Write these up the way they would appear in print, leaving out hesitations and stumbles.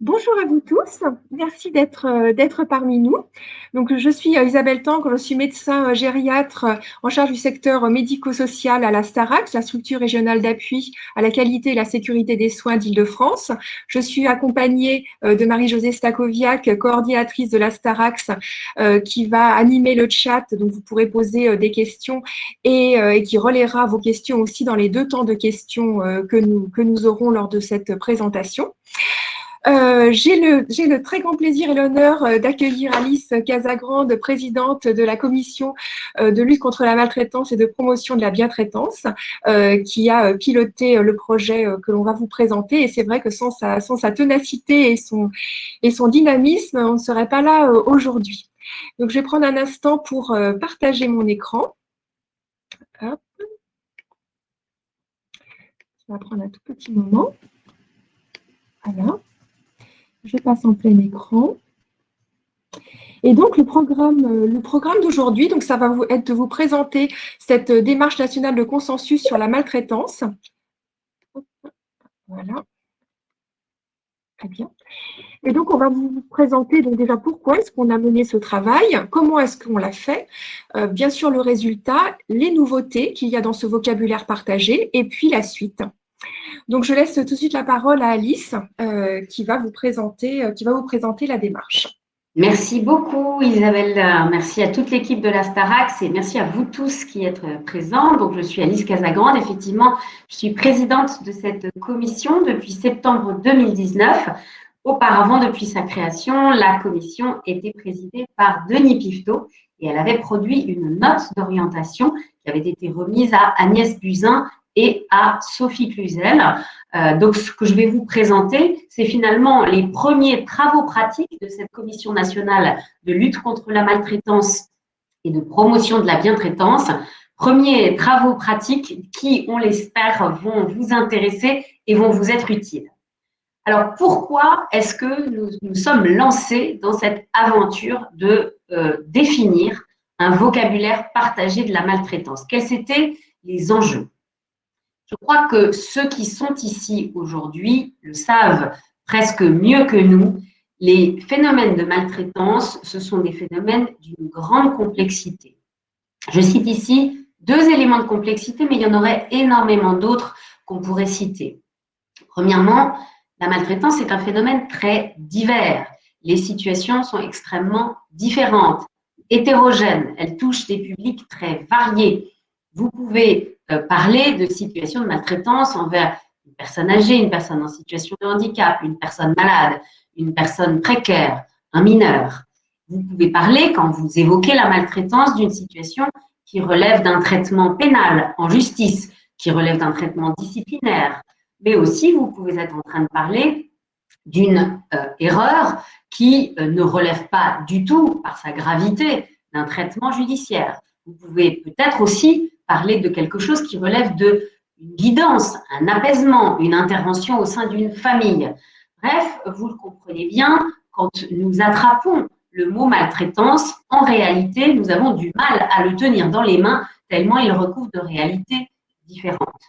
Bonjour à vous tous, merci d'être parmi nous. Donc, je suis Isabelle Tang, je suis médecin gériatre en charge du secteur médico-social à la Starac, la structure régionale d'appui à la qualité et la sécurité des soins d'Île-de-France. Je suis accompagnée de Marie-Josée Stakoviak, coordinatrice de la Starac, qui va animer le chat, donc vous pourrez poser des questions et qui relaiera vos questions aussi dans les 2 temps de questions que nous aurons lors de cette présentation. J'ai le très grand plaisir et l'honneur d'accueillir Alice Casagrande, présidente de la commission de lutte contre la maltraitance et de promotion de la bientraitance, qui a piloté le projet que l'on va vous présenter. Et c'est vrai que sans sa ténacité et son dynamisme, on ne serait pas là aujourd'hui. Donc, je vais prendre un instant pour partager mon écran. Hop. Ça va prendre un tout petit moment. Voilà. Je passe en plein écran. Et donc, le programme d'aujourd'hui, donc ça va être de vous présenter cette démarche nationale de consensus sur la maltraitance. Voilà. Très bien. Et donc, on va vous présenter donc déjà pourquoi est-ce qu'on a mené ce travail, comment est-ce qu'on l'a fait, bien sûr le résultat, les nouveautés qu'il y a dans ce vocabulaire partagé, et puis la suite. Donc, je laisse tout de suite la parole à Alice, qui va vous présenter la démarche. Merci beaucoup Isabelle, merci à toute l'équipe de la Starac et merci à vous tous qui êtes présents. Donc je suis Alice Casagrande, effectivement je suis présidente de cette commission depuis septembre 2019. Auparavant, depuis sa création, la commission était présidée par Denis Pifteau et elle avait produit une note d'orientation qui avait été remise à Agnès Buzyn et à Sophie Cluzel. Donc, ce que je vais vous présenter, c'est finalement les premiers travaux pratiques de cette Commission nationale de lutte contre la maltraitance et de promotion de la bientraitance. Premiers travaux pratiques qui, on l'espère, vont vous intéresser et vont vous être utiles. Alors, pourquoi est-ce que nous sommes lancés dans cette aventure de définir un vocabulaire partagé de la maltraitance? Quels étaient les enjeux? Je crois que ceux qui sont ici aujourd'hui le savent presque mieux que nous. Les phénomènes de maltraitance, ce sont des phénomènes d'une grande complexité. Je cite ici 2 éléments de complexité, mais il y en aurait énormément d'autres qu'on pourrait citer. Premièrement, la maltraitance est un phénomène très divers. Les situations sont extrêmement différentes, hétérogènes. Elles touchent des publics très variés. Vous pouvez parler de situations de maltraitance envers une personne âgée, une personne en situation de handicap, une personne malade, une personne précaire, un mineur. Vous pouvez parler, quand vous évoquez la maltraitance, d'une situation qui relève d'un traitement pénal en justice, qui relève d'un traitement disciplinaire, mais aussi vous pouvez être en train de parler d'une erreur qui ne relève pas du tout, par sa gravité, d'un traitement judiciaire. Vous pouvez peut-être aussi parler de quelque chose qui relève d'une guidance, un apaisement, une intervention au sein d'une famille. Bref, vous le comprenez bien, quand nous attrapons le mot maltraitance, en réalité, nous avons du mal à le tenir dans les mains tellement il recouvre de réalités différentes.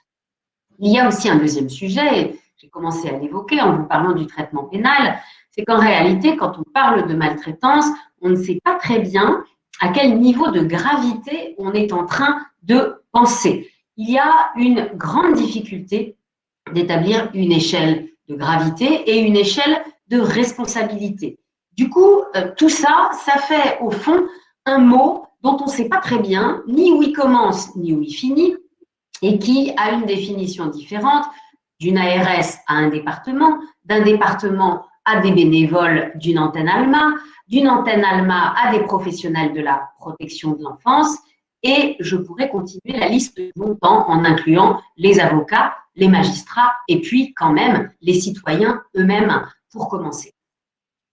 Il y a aussi un deuxième sujet, j'ai commencé à l'évoquer en vous parlant du traitement pénal, c'est qu'en réalité, quand on parle de maltraitance, on ne sait pas très bien à quel niveau de gravité on est en train de penser. Il y a une grande difficulté d'établir une échelle de gravité et une échelle de responsabilité. Du coup, tout ça, ça fait au fond un mot dont on ne sait pas très bien ni où il commence ni où il finit et qui a une définition différente d'une ARS à un département, d'un département à des bénévoles d'une antenne ALMA, d'une antenne ALMA à des professionnels de la protection de l'enfance, et je pourrais continuer la liste longtemps en incluant les avocats, les magistrats et puis quand même les citoyens eux-mêmes pour commencer.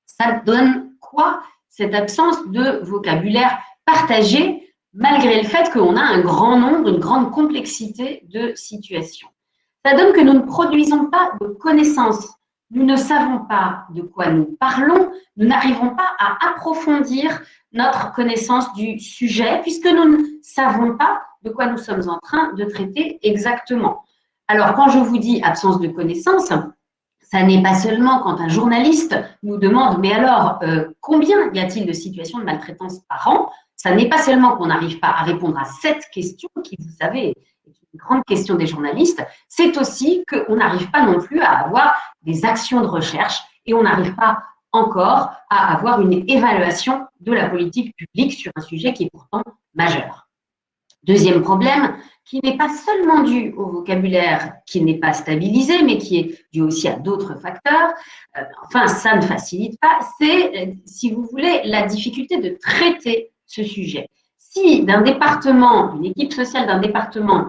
Ça donne quoi cette absence de vocabulaire partagé malgré le fait qu'on a un grand nombre, une grande complexité de situations? Ça donne que nous ne produisons pas de connaissances. Nous ne savons pas de quoi nous parlons, nous n'arrivons pas à approfondir notre connaissance du sujet puisque nous ne savons pas de quoi nous sommes en train de traiter exactement. Alors, quand je vous dis absence de connaissances, Ça n'est pas seulement quand un journaliste nous demande « mais alors, combien y a-t-il de situations de maltraitance par an ?» Ça n'est pas seulement qu'on n'arrive pas à répondre à cette question, qui, vous savez, est une grande question des journalistes, c'est aussi qu'on n'arrive pas non plus à avoir des actions de recherche et on n'arrive pas encore à avoir une évaluation de la politique publique sur un sujet qui est pourtant majeur. Deuxième problème, qui n'est pas seulement dû au vocabulaire qui n'est pas stabilisé, mais qui est dû aussi à d'autres facteurs, enfin, ça ne facilite pas, c'est, si vous voulez, la difficulté de traiter ce sujet. Si d'un département, une équipe sociale d'un département,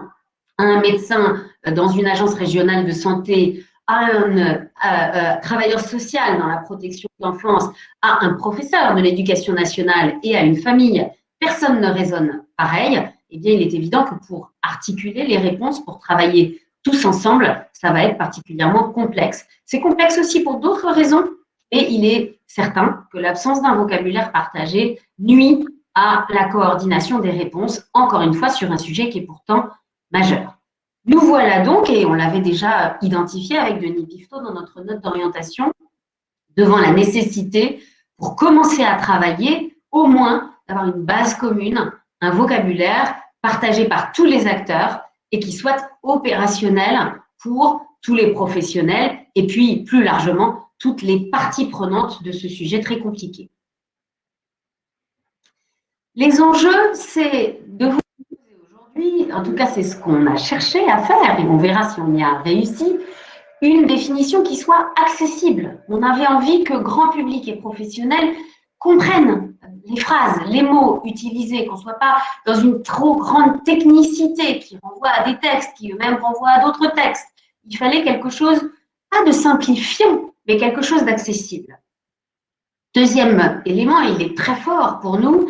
un médecin dans une agence régionale de santé, à un travailleur social dans la protection de l'enfance, à un professeur de l'éducation nationale et à une famille, personne ne raisonne pareil, eh bien, il est évident que pour articuler les réponses, pour travailler tous ensemble, ça va être particulièrement complexe. C'est complexe aussi pour d'autres raisons, et il est certain que l'absence d'un vocabulaire partagé nuit à la coordination des réponses, encore une fois, sur un sujet qui est pourtant majeur. Nous voilà donc, et on l'avait déjà identifié avec Denis Pifto dans notre note d'orientation, devant la nécessité, pour commencer à travailler, au moins d'avoir une base commune, un vocabulaire partagé par tous les acteurs et qui soit opérationnel pour tous les professionnels et puis plus largement toutes les parties prenantes de ce sujet très compliqué. Les enjeux, c'est de vous proposer aujourd'hui, en tout cas c'est ce qu'on a cherché à faire et on verra si on y a réussi, une définition qui soit accessible. On avait envie que grand public et professionnels comprennent les phrases, les mots utilisés, qu'on ne soit pas dans une trop grande technicité qui renvoie à des textes, qui eux-mêmes renvoient à d'autres textes. Il fallait quelque chose, pas de simplifiant, mais quelque chose d'accessible. Deuxième élément, et il est très fort pour nous,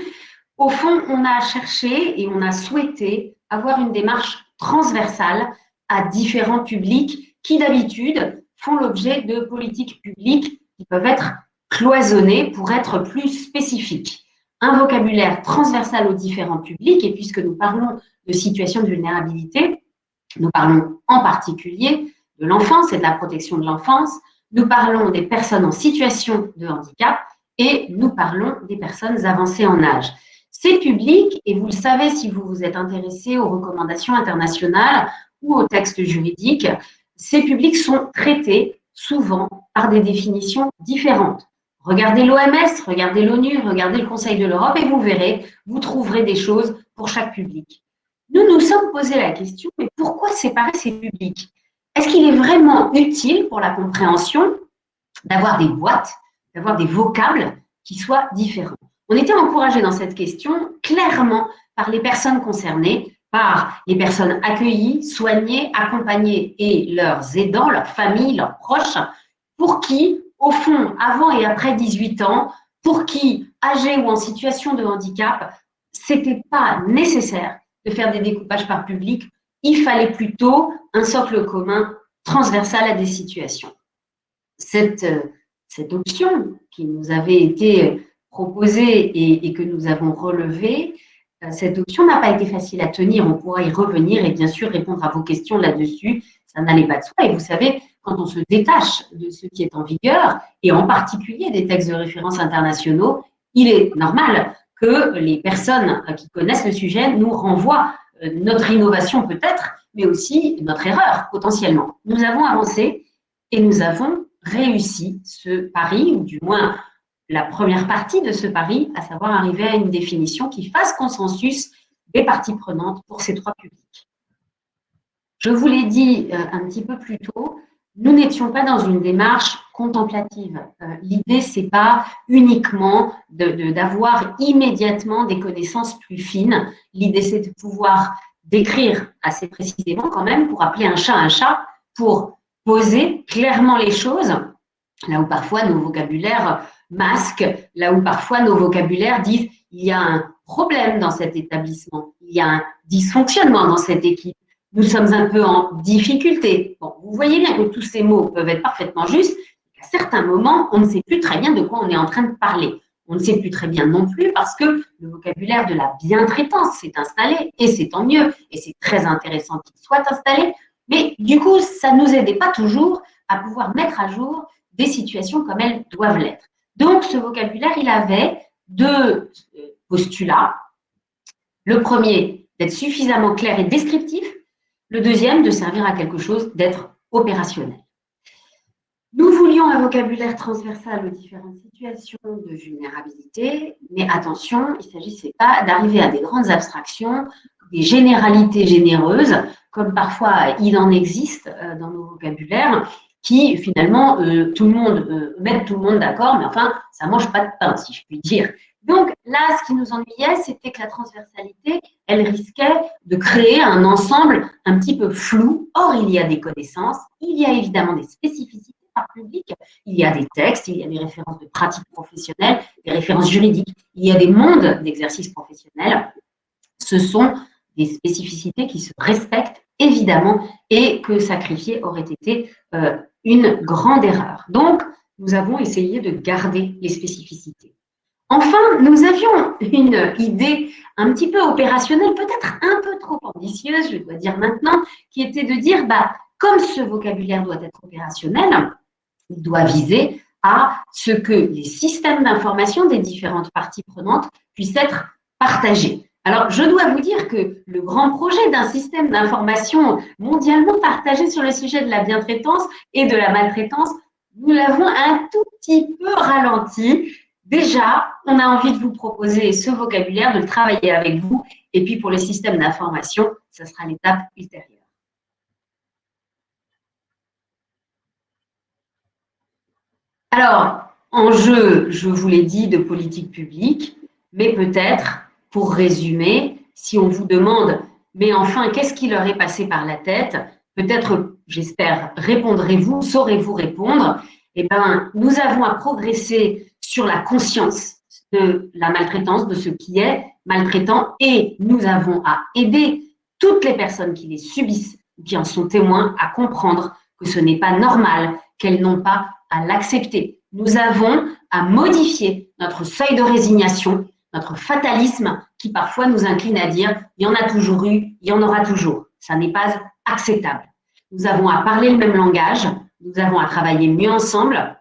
au fond, on a cherché et on a souhaité avoir une démarche transversale à différents publics qui, d'habitude, font l'objet de politiques publiques qui peuvent être cloisonnées pour être plus spécifiques. Un vocabulaire transversal aux différents publics, et puisque nous parlons de situations de vulnérabilité, nous parlons en particulier de l'enfance et de la protection de l'enfance, nous parlons des personnes en situation de handicap et nous parlons des personnes avancées en âge. Ces publics, et vous le savez si vous vous êtes intéressé aux recommandations internationales ou aux textes juridiques, ces publics sont traités souvent par des définitions différentes. Regardez l'OMS, regardez l'ONU, regardez le Conseil de l'Europe et vous verrez, vous trouverez des choses pour chaque public. Nous nous sommes posé la question, mais pourquoi séparer ces publics? Est-ce qu'il est vraiment utile pour la compréhension d'avoir des boîtes, d'avoir des vocables qui soient différents? On était encouragé dans cette question clairement par les personnes concernées, par les personnes accueillies, soignées, accompagnées et leurs aidants, leurs familles, leurs proches, pour qui, au fond, avant et après 18 ans, pour qui, âgés ou en situation de handicap, ce n'était pas nécessaire de faire des découpages par public, il fallait plutôt un socle commun transversal à des situations. Cette option qui nous avait été proposée et que nous avons relevée, cette option n'a pas été facile à tenir. On pourra y revenir et bien sûr répondre à vos questions là-dessus. Ça n'allait pas de soi. Et vous savez, quand on se détache de ce qui est en vigueur, et en particulier des textes de référence internationaux, il est normal que les personnes qui connaissent le sujet nous renvoient notre innovation peut-être, mais aussi notre erreur potentiellement. Nous avons avancé et nous avons réussi ce pari, ou du moins la première partie de ce pari, à savoir arriver à une définition qui fasse consensus des parties prenantes pour ces trois publics. Je vous l'ai dit un petit peu plus tôt, nous n'étions pas dans une démarche contemplative. L'idée, ce n'est pas uniquement d'avoir immédiatement des connaissances plus fines. L'idée, c'est de pouvoir décrire assez précisément quand même, pour appeler un chat, pour poser clairement les choses, là où parfois nos vocabulaires masquent, là où parfois nos vocabulaires disent « il y a un problème dans cet établissement, il y a un dysfonctionnement dans cette équipe, nous sommes un peu en difficulté ». Bon, vous voyez bien que tous ces mots peuvent être parfaitement justes, qu'à certains moments, on ne sait plus très bien de quoi on est en train de parler. On ne sait plus très bien non plus parce que le vocabulaire de la bientraitance s'est installé, et c'est tant mieux, et c'est très intéressant qu'il soit installé, mais du coup, ça ne nous aidait pas toujours à pouvoir mettre à jour des situations comme elles doivent l'être. Donc, ce vocabulaire, il avait deux postulats. Le premier, d'être suffisamment clair et descriptif. Le deuxième, de servir à quelque chose, d'être opérationnel. Nous voulions un vocabulaire transversal aux différentes situations de vulnérabilité, mais attention, il ne s'agissait pas d'arriver à des grandes abstractions, des généralités généreuses, comme parfois il en existe dans nos vocabulaires, qui finalement mettent tout le monde d'accord, mais enfin, ça ne mange pas de pain, si je puis dire. Donc là, ce qui nous ennuyait, c'était que la transversalité, elle risquait de créer un ensemble un petit peu flou. Or, il y a des connaissances, il y a évidemment des spécificités par public, il y a des textes, il y a des références de pratiques professionnelles, des références juridiques, il y a des mondes d'exercice professionnel. Ce sont des spécificités qui se respectent évidemment et que sacrifier aurait été une grande erreur. Donc, nous avons essayé de garder les spécificités. Enfin, nous avions une idée un petit peu opérationnelle, peut-être un peu trop ambitieuse, je dois dire maintenant, qui était de dire, comme ce vocabulaire doit être opérationnel, il doit viser à ce que les systèmes d'information des différentes parties prenantes puissent être partagés. Alors, je dois vous dire que le grand projet d'un système d'information mondialement partagé sur le sujet de la bientraitance et de la maltraitance, nous l'avons un tout petit peu ralenti. Déjà, on a envie de vous proposer ce vocabulaire, de le travailler avec vous. Et puis, pour les systèmes d'information, ce sera l'étape ultérieure. Alors, enjeu, je vous l'ai dit, de politique publique, mais peut-être, pour résumer, si on vous demande, mais enfin, qu'est-ce qui leur est passé par la tête? Peut-être, j'espère, répondrez-vous, saurez-vous répondre. Eh bien, nous avons à progresser sur la conscience de la maltraitance, de ce qui est maltraitant, et nous avons à aider toutes les personnes qui les subissent ou qui en sont témoins à comprendre que ce n'est pas normal, qu'elles n'ont pas à l'accepter. Nous avons à modifier notre seuil de résignation, notre fatalisme qui parfois nous incline à dire « il y en a toujours eu, il y en aura toujours ». Ça n'est pas acceptable. Nous avons à parler le même langage, nous avons à travailler mieux ensemble.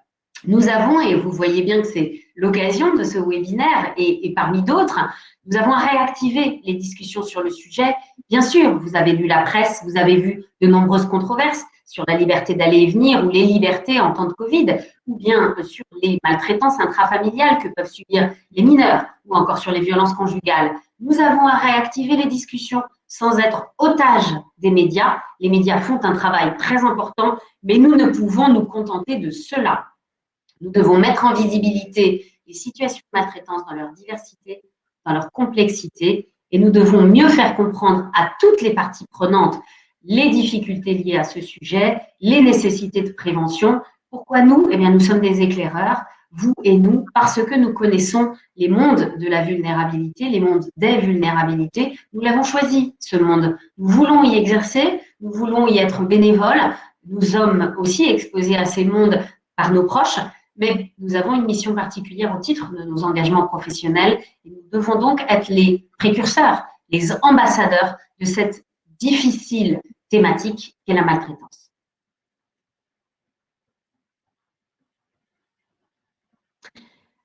Nous avons, et vous voyez bien que c'est l'occasion de ce webinaire et parmi d'autres, nous avons à réactiver les discussions sur le sujet. Bien sûr, vous avez lu la presse, vous avez vu de nombreuses controverses sur la liberté d'aller et venir ou les libertés en temps de Covid, ou bien sur les maltraitances intrafamiliales que peuvent subir les mineurs, ou encore sur les violences conjugales. Nous avons à réactiver les discussions sans être otages des médias. Les médias font un travail très important, mais nous ne pouvons nous contenter de cela. Nous devons mettre en visibilité les situations de maltraitance dans leur diversité, dans leur complexité, et nous devons mieux faire comprendre à toutes les parties prenantes les difficultés liées à ce sujet, les nécessités de prévention. Pourquoi nous? Eh bien, nous sommes des éclaireurs, vous et nous, parce que nous connaissons les mondes de la vulnérabilité, les mondes des vulnérabilités. Nous l'avons choisi, ce monde. Nous voulons y exercer, nous voulons y être bénévoles. Nous sommes aussi exposés à ces mondes par nos proches, mais nous avons une mission particulière au titre de nos engagements professionnels et nous devons donc être les précurseurs, les ambassadeurs de cette difficile thématique qu'est la maltraitance.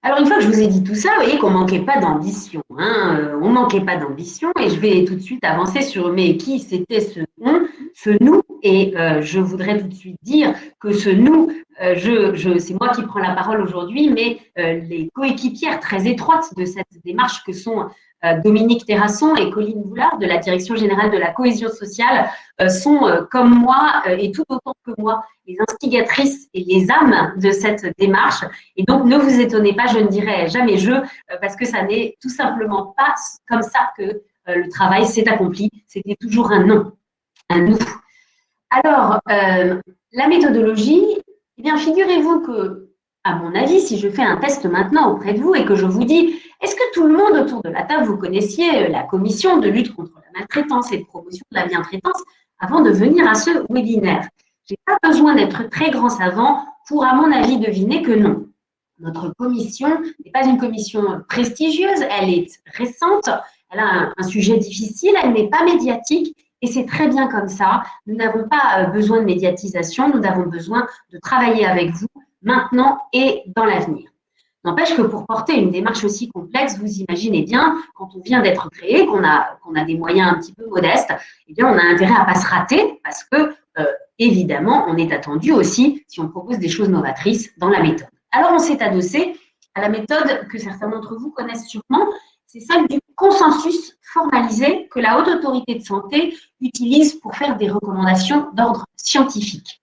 Alors, une fois que je vous ai dit tout ça, vous voyez qu'on ne manquait pas d'ambition. On ne manquait pas d'ambition et je vais tout de suite avancer sur mais qui c'était ce on, ce nous. Et je voudrais tout de suite dire que ce nous, c'est moi qui prends la parole aujourd'hui, mais les coéquipières très étroites de cette démarche que sont Dominique Terrasson et Colline Boulard de la Direction générale de la cohésion sociale sont comme moi et tout autant que moi les instigatrices et les âmes de cette démarche. Et donc, ne vous étonnez pas, je ne dirai jamais je, parce que ça n'est tout simplement pas comme ça que le travail s'est accompli. C'était toujours un non, un nous. Alors, la méthodologie, eh bien, figurez-vous que, à mon avis, si je fais un test maintenant auprès de vous et que je vous dis, est-ce que tout le monde autour de la table, vous connaissiez la commission de lutte contre la maltraitance et de promotion de la bientraitance avant de venir à ce webinaire? Je n'ai pas besoin d'être très grand savant pour, à mon avis, deviner que non. Notre commission n'est pas une commission prestigieuse, elle est récente, elle a un sujet difficile, elle n'est pas médiatique et c'est très bien comme ça. Nous n'avons pas besoin de médiatisation, nous avons besoin de travailler avec vous maintenant et dans l'avenir. N'empêche que pour porter une démarche aussi complexe, vous imaginez bien, quand on vient d'être créé, qu'on a des moyens un petit peu modestes, eh bien, on a intérêt à ne pas se rater parce que, évidemment, on est attendu aussi si on propose des choses novatrices dans la méthode. Alors, on s'est adossé à la méthode que certains d'entre vous connaissent sûrement, c'est celle du consensus formalisé que la Haute Autorité de Santé utilise pour faire des recommandations d'ordre scientifique.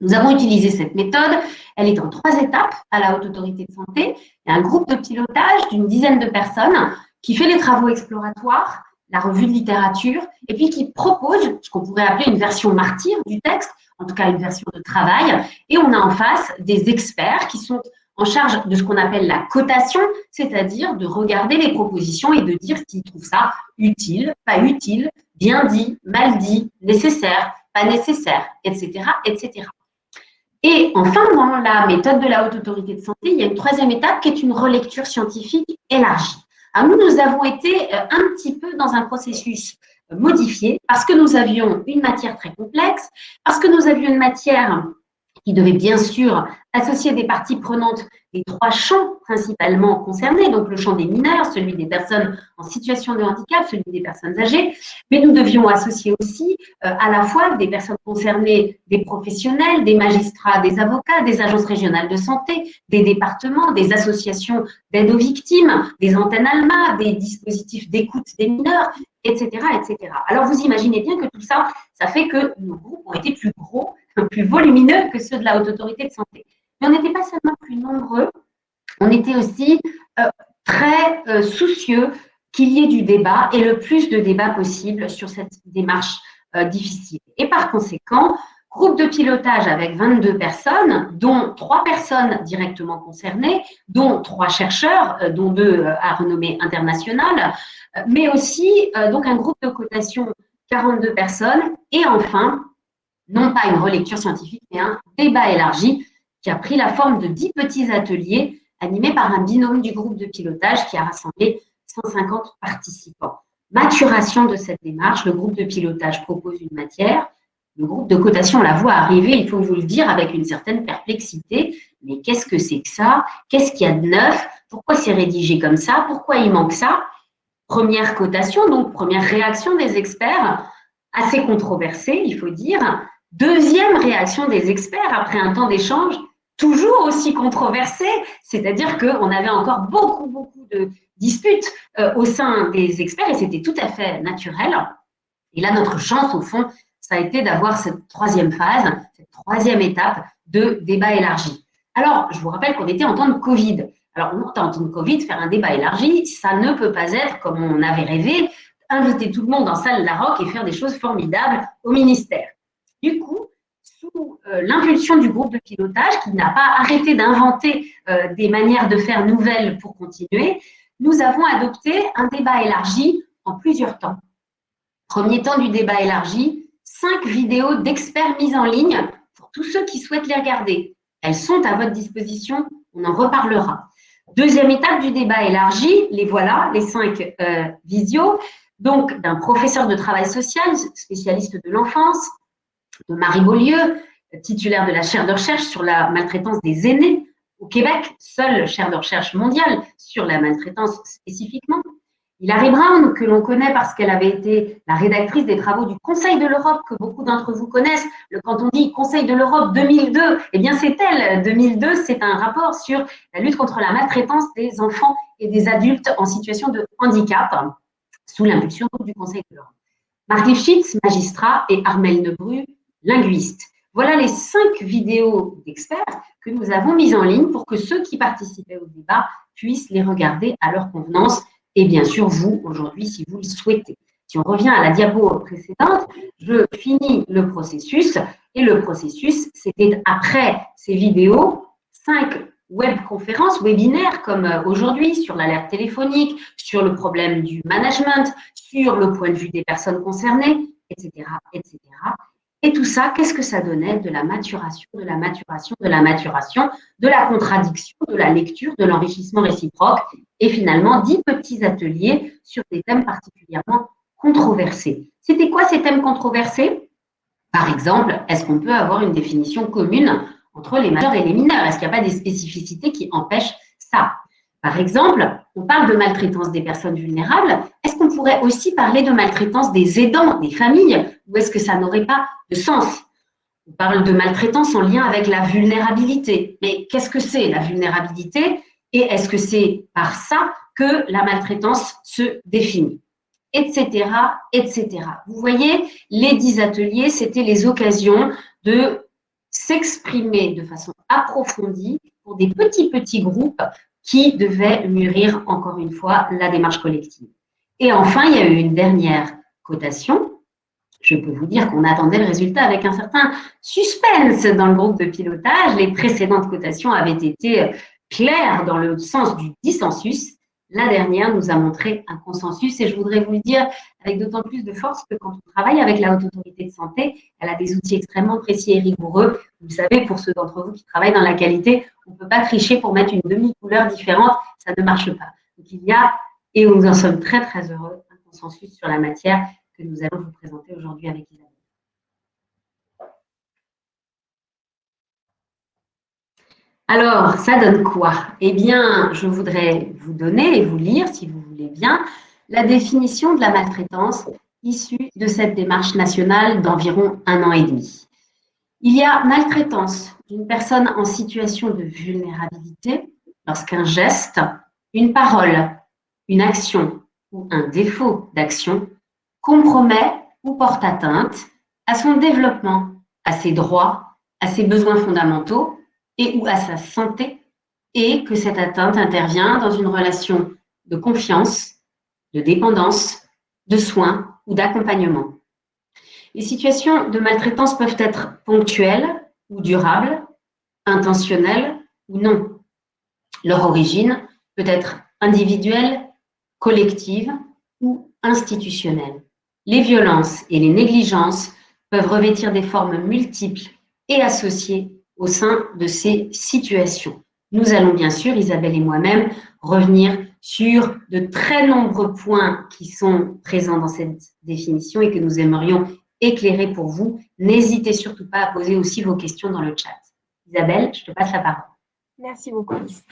Nous avons utilisé cette méthode, elle est en 3 étapes à la Haute Autorité de Santé. Il y a un groupe de pilotage d'une dizaine de personnes qui fait les travaux exploratoires, la revue de littérature, et puis qui propose ce qu'on pourrait appeler une version martyre du texte, en tout cas une version de travail, et on a en face des experts qui sont en charge de ce qu'on appelle la cotation, c'est-à-dire de regarder les propositions et de dire s'ils trouvent ça utile, pas utile, bien dit, mal dit, nécessaire, pas nécessaire, etc., etc. Et enfin, dans la méthode de la Haute Autorité de Santé, il y a une 3e étape qui est une relecture scientifique élargie. Alors nous avons été un petit peu dans un processus modifié parce que nous avions une matière très complexe, parce que nous avions une matière qui devait bien sûr associer des parties prenantes des 3 champs principalement concernés, donc le champ des mineurs, celui des personnes en situation de handicap, celui des personnes âgées, mais nous devions associer aussi à la fois des personnes concernées, des professionnels, des magistrats, des avocats, des agences régionales de santé, des départements, des associations d'aide aux victimes, des antennes ALMA, des dispositifs d'écoute des mineurs, etc., etc. Alors vous imaginez bien que tout ça, ça fait que nos groupes ont été plus gros, plus volumineux que ceux de la Haute Autorité de Santé. Mais on n'était pas seulement plus nombreux, on était aussi très soucieux qu'il y ait du débat et le plus de débat possible sur cette démarche difficile. Et par conséquent, groupe de pilotage avec 22 personnes, dont 3 personnes directement concernées, dont 3 chercheurs, dont 2 à renommée internationale, mais aussi donc un groupe de cotation, 42 personnes, et enfin, non pas une relecture scientifique, mais un débat élargi qui a pris la forme de 10 petits ateliers animés par un binôme du groupe de pilotage qui a rassemblé 150 participants. Maturation de cette démarche, le groupe de pilotage propose une matière, le groupe de cotation la voit arriver, il faut vous le dire, avec une certaine perplexité. Mais qu'est-ce que c'est que ça? Qu'est-ce qu'il y a de neuf? Pourquoi c'est rédigé comme ça? Pourquoi il manque ça? Première cotation, donc première réaction des experts, assez controversée, il faut dire. Deuxième réaction des experts après un temps d'échange, toujours aussi controversée, c'est-à-dire qu'on avait encore beaucoup de disputes au sein des experts et c'était tout à fait naturel. Et là, notre chance, au fond, ça a été d'avoir cette 3e phase, cette 3e étape de débat élargi. Alors, je vous rappelle qu'on était en temps de Covid. Alors, en temps de Covid, faire un débat élargi, ça ne peut pas être, comme on avait rêvé, inviter tout le monde en salle Larocque et faire des choses formidables au ministère. Du coup, sous l'impulsion du groupe de pilotage, qui n'a pas arrêté d'inventer des manières de faire nouvelles pour continuer, nous avons adopté un débat élargi en plusieurs temps. Premier temps du débat élargi, 5 vidéos d'experts mises en ligne pour tous ceux qui souhaitent les regarder. Elles sont à votre disposition, on en reparlera. Deuxième étape du débat élargi, les voilà, les 5 visios, donc d'un professeur de travail social, spécialiste de l'enfance, de Marie Beaulieu, titulaire de la chaire de recherche sur la maltraitance des aînés au Québec, seule chaire de recherche mondiale sur la maltraitance spécifiquement. Hilary Brown, que l'on connaît parce qu'elle avait été la rédactrice des travaux du Conseil de l'Europe, que beaucoup d'entre vous connaissent. Quand on dit Conseil de l'Europe 2002, eh bien c'est elle. 2002, c'est un rapport sur la lutte contre la maltraitance des enfants et des adultes en situation de handicap, sous l'impulsion du Conseil de l'Europe. Marc Lifshitz, magistrat, et Armelle Nebru, linguiste. Voilà les 5 vidéos d'experts que nous avons mises en ligne pour que ceux qui participaient au débat puissent les regarder à leur convenance. Et bien sûr, vous, aujourd'hui, si vous le souhaitez. Si on revient à la diapo précédente, je finis le processus. Et le processus, c'était après ces vidéos, 5 webconférences, webinaires comme aujourd'hui, sur l'alerte téléphonique, sur le problème du management, sur le point de vue des personnes concernées, etc., etc. Et tout ça, qu'est-ce que ça donnait? De la maturation, de la maturation, de la maturation, de la contradiction, de la lecture, de l'enrichissement réciproque et finalement 10 petits ateliers sur des thèmes particulièrement controversés. C'était quoi ces thèmes controversés? Par exemple, est-ce qu'on peut avoir une définition commune entre les majeurs et les mineurs? Est-ce qu'il n'y a pas des spécificités qui empêchent ça? Par exemple, on parle de maltraitance des personnes vulnérables. Est-ce qu'on pourrait aussi parler de maltraitance des aidants, des familles? Ou est-ce que ça n'aurait pas de sens? On parle de maltraitance en lien avec la vulnérabilité. Mais qu'est-ce que c'est la vulnérabilité? Et est-ce que c'est par ça que la maltraitance se définit? Etc., etc. Vous voyez, les 10 ateliers, c'était les occasions de s'exprimer de façon approfondie pour des petits groupes qui devaient mûrir, encore une fois, la démarche collective. Et enfin, il y a eu une dernière cotation. Je peux vous dire qu'on attendait le résultat avec un certain suspense dans le groupe de pilotage. Les précédentes cotations avaient été claires dans le sens du dissensus. La dernière nous a montré un consensus et je voudrais vous le dire avec d'autant plus de force que quand on travaille avec la Haute Autorité de Santé, elle a des outils extrêmement précis et rigoureux. Vous le savez, pour ceux d'entre vous qui travaillent dans la qualité, on ne peut pas tricher pour mettre une demi-couleur différente, ça ne marche pas. Donc il y a, et nous en sommes très très heureux, un consensus sur la matière que nous allons vous présenter aujourd'hui avec Isabelle. Alors, ça donne quoi? Eh bien, je voudrais vous donner et vous lire, si vous voulez bien, la définition de la maltraitance issue de cette démarche nationale d'environ 1 an et demi. Il y a maltraitance d'une personne en situation de vulnérabilité lorsqu'un geste, une parole, une action ou un défaut d'action compromet ou porte atteinte à son développement, à ses droits, à ses besoins fondamentaux et ou à sa santé, et que cette atteinte intervient dans une relation de confiance, de dépendance, de soins ou d'accompagnement. Les situations de maltraitance peuvent être ponctuelles ou durables, intentionnelles ou non. Leur origine peut être individuelle, collective ou institutionnelle. Les violences et les négligences peuvent revêtir des formes multiples et associées au sein de ces situations. Nous allons bien sûr, Isabelle et moi-même, revenir sur de très nombreux points qui sont présents dans cette définition et que nous aimerions éclairer pour vous. N'hésitez surtout pas à poser aussi vos questions dans le chat. Isabelle, je te passe la parole. Merci beaucoup, Alice.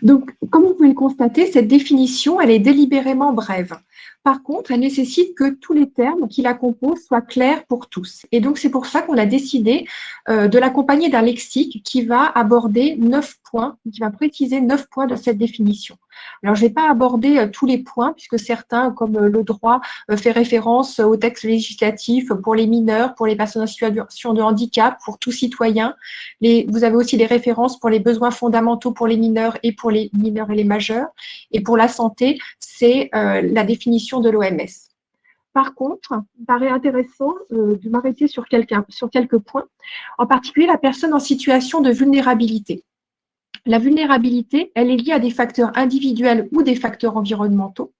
Donc, comme vous pouvez le constater, cette définition, elle est délibérément brève. Par contre, elle nécessite que tous les termes qui la composent soient clairs pour tous. Et donc, c'est pour ça qu'on a décidé de l'accompagner d'un lexique qui va aborder 9 points, qui va préciser 9 points de cette définition. Alors, je ne vais pas aborder tous les points, puisque certains, comme le droit, fait référence au texte législatif pour les mineurs, pour les personnes en situation de handicap, pour tout citoyen. Vous avez aussi des références pour les besoins fondamentaux pour les mineurs et pour les mineurs et les majeurs. Et pour la santé, c'est la définition de l'OMS. Par contre, il me paraît intéressant de m'arrêter sur quelques points, en particulier la personne en situation de vulnérabilité. La vulnérabilité, elle est liée à des facteurs individuels ou des facteurs environnementaux.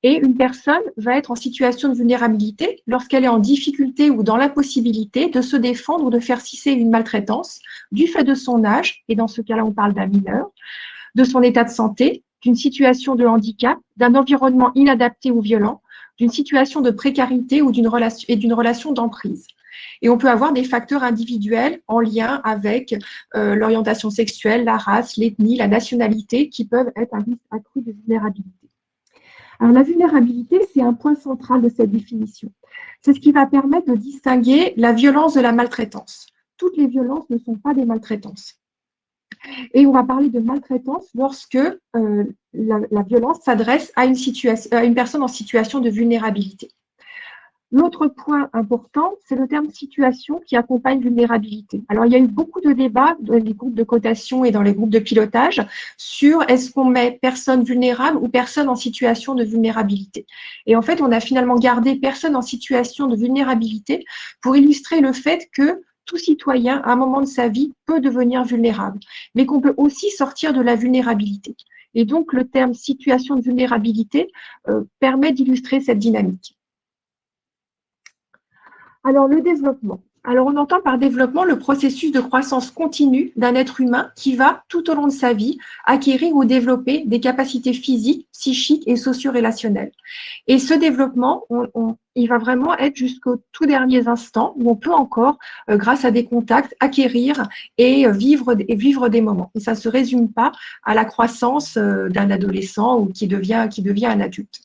Et une personne va être en situation de vulnérabilité lorsqu'elle est en difficulté ou dans l'impossibilité de se défendre ou de faire cesser une maltraitance du fait de son âge, et dans ce cas-là, on parle d'un mineur, de son état de santé, d'une situation de handicap, d'un environnement inadapté ou violent, d'une situation de précarité ou d'une relation d'emprise. Et on peut avoir des facteurs individuels en lien avec l'orientation sexuelle, la race, l'ethnie, la nationalité, qui peuvent être un risque accru de vulnérabilité. Alors, la vulnérabilité, c'est un point central de cette définition. C'est ce qui va permettre de distinguer la violence de la maltraitance. Toutes les violences ne sont pas des maltraitances. Et on va parler de maltraitance lorsque la violence s'adresse à une personne en situation de vulnérabilité. L'autre point important, c'est le terme situation qui accompagne vulnérabilité. Alors, il y a eu beaucoup de débats dans les groupes de cotation et dans les groupes de pilotage sur est-ce qu'on met personne vulnérable ou personne en situation de vulnérabilité. Et en fait, on a finalement gardé personne en situation de vulnérabilité pour illustrer le fait que tout citoyen, à un moment de sa vie, peut devenir vulnérable, mais qu'on peut aussi sortir de la vulnérabilité. Et donc, le terme situation de vulnérabilité permet d'illustrer cette dynamique. Alors, le développement. Alors, on entend par développement le processus de croissance continue d'un être humain qui va, tout au long de sa vie, acquérir ou développer des capacités physiques, psychiques et socio-relationnelles. Et ce développement, il va vraiment être jusqu'aux tout derniers instants où on peut encore, grâce à des contacts, acquérir et vivre des moments. Et ça ne se résume pas à la croissance d'un adolescent ou qui devient un adulte.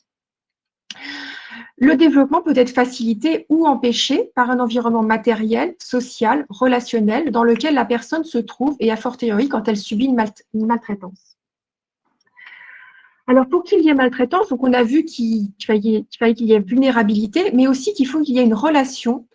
Le développement peut être facilité ou empêché par un environnement matériel, social, relationnel dans lequel la personne se trouve et a fortiori quand elle subit une maltraitance. Alors, pour qu'il y ait maltraitance, donc on a vu qu'il fallait qu'il y ait vulnérabilité, mais aussi qu'il faut qu'il y ait une relation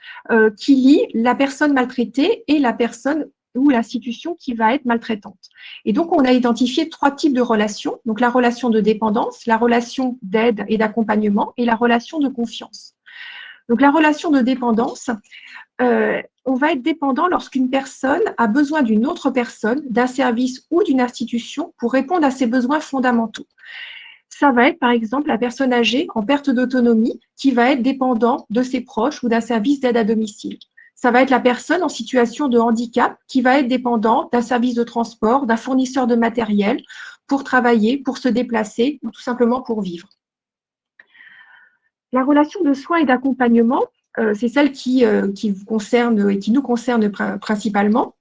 qui lie la personne maltraitée et la personne ou l'institution qui va être maltraitante. Et donc, on a identifié 3 types de relations. Donc, la relation de dépendance, la relation d'aide et d'accompagnement et la relation de confiance. Donc, la relation de dépendance, on va être dépendant lorsqu'une personne a besoin d'une autre personne, d'un service ou d'une institution pour répondre à ses besoins fondamentaux. Ça va être, par exemple, la personne âgée en perte d'autonomie qui va être dépendant de ses proches ou d'un service d'aide à domicile. Ça va être la personne en situation de handicap qui va être dépendant d'un service de transport, d'un fournisseur de matériel pour travailler, pour se déplacer ou tout simplement pour vivre. La relation de soins et d'accompagnement, c'est celle qui vous concerne et qui nous concerne principalement.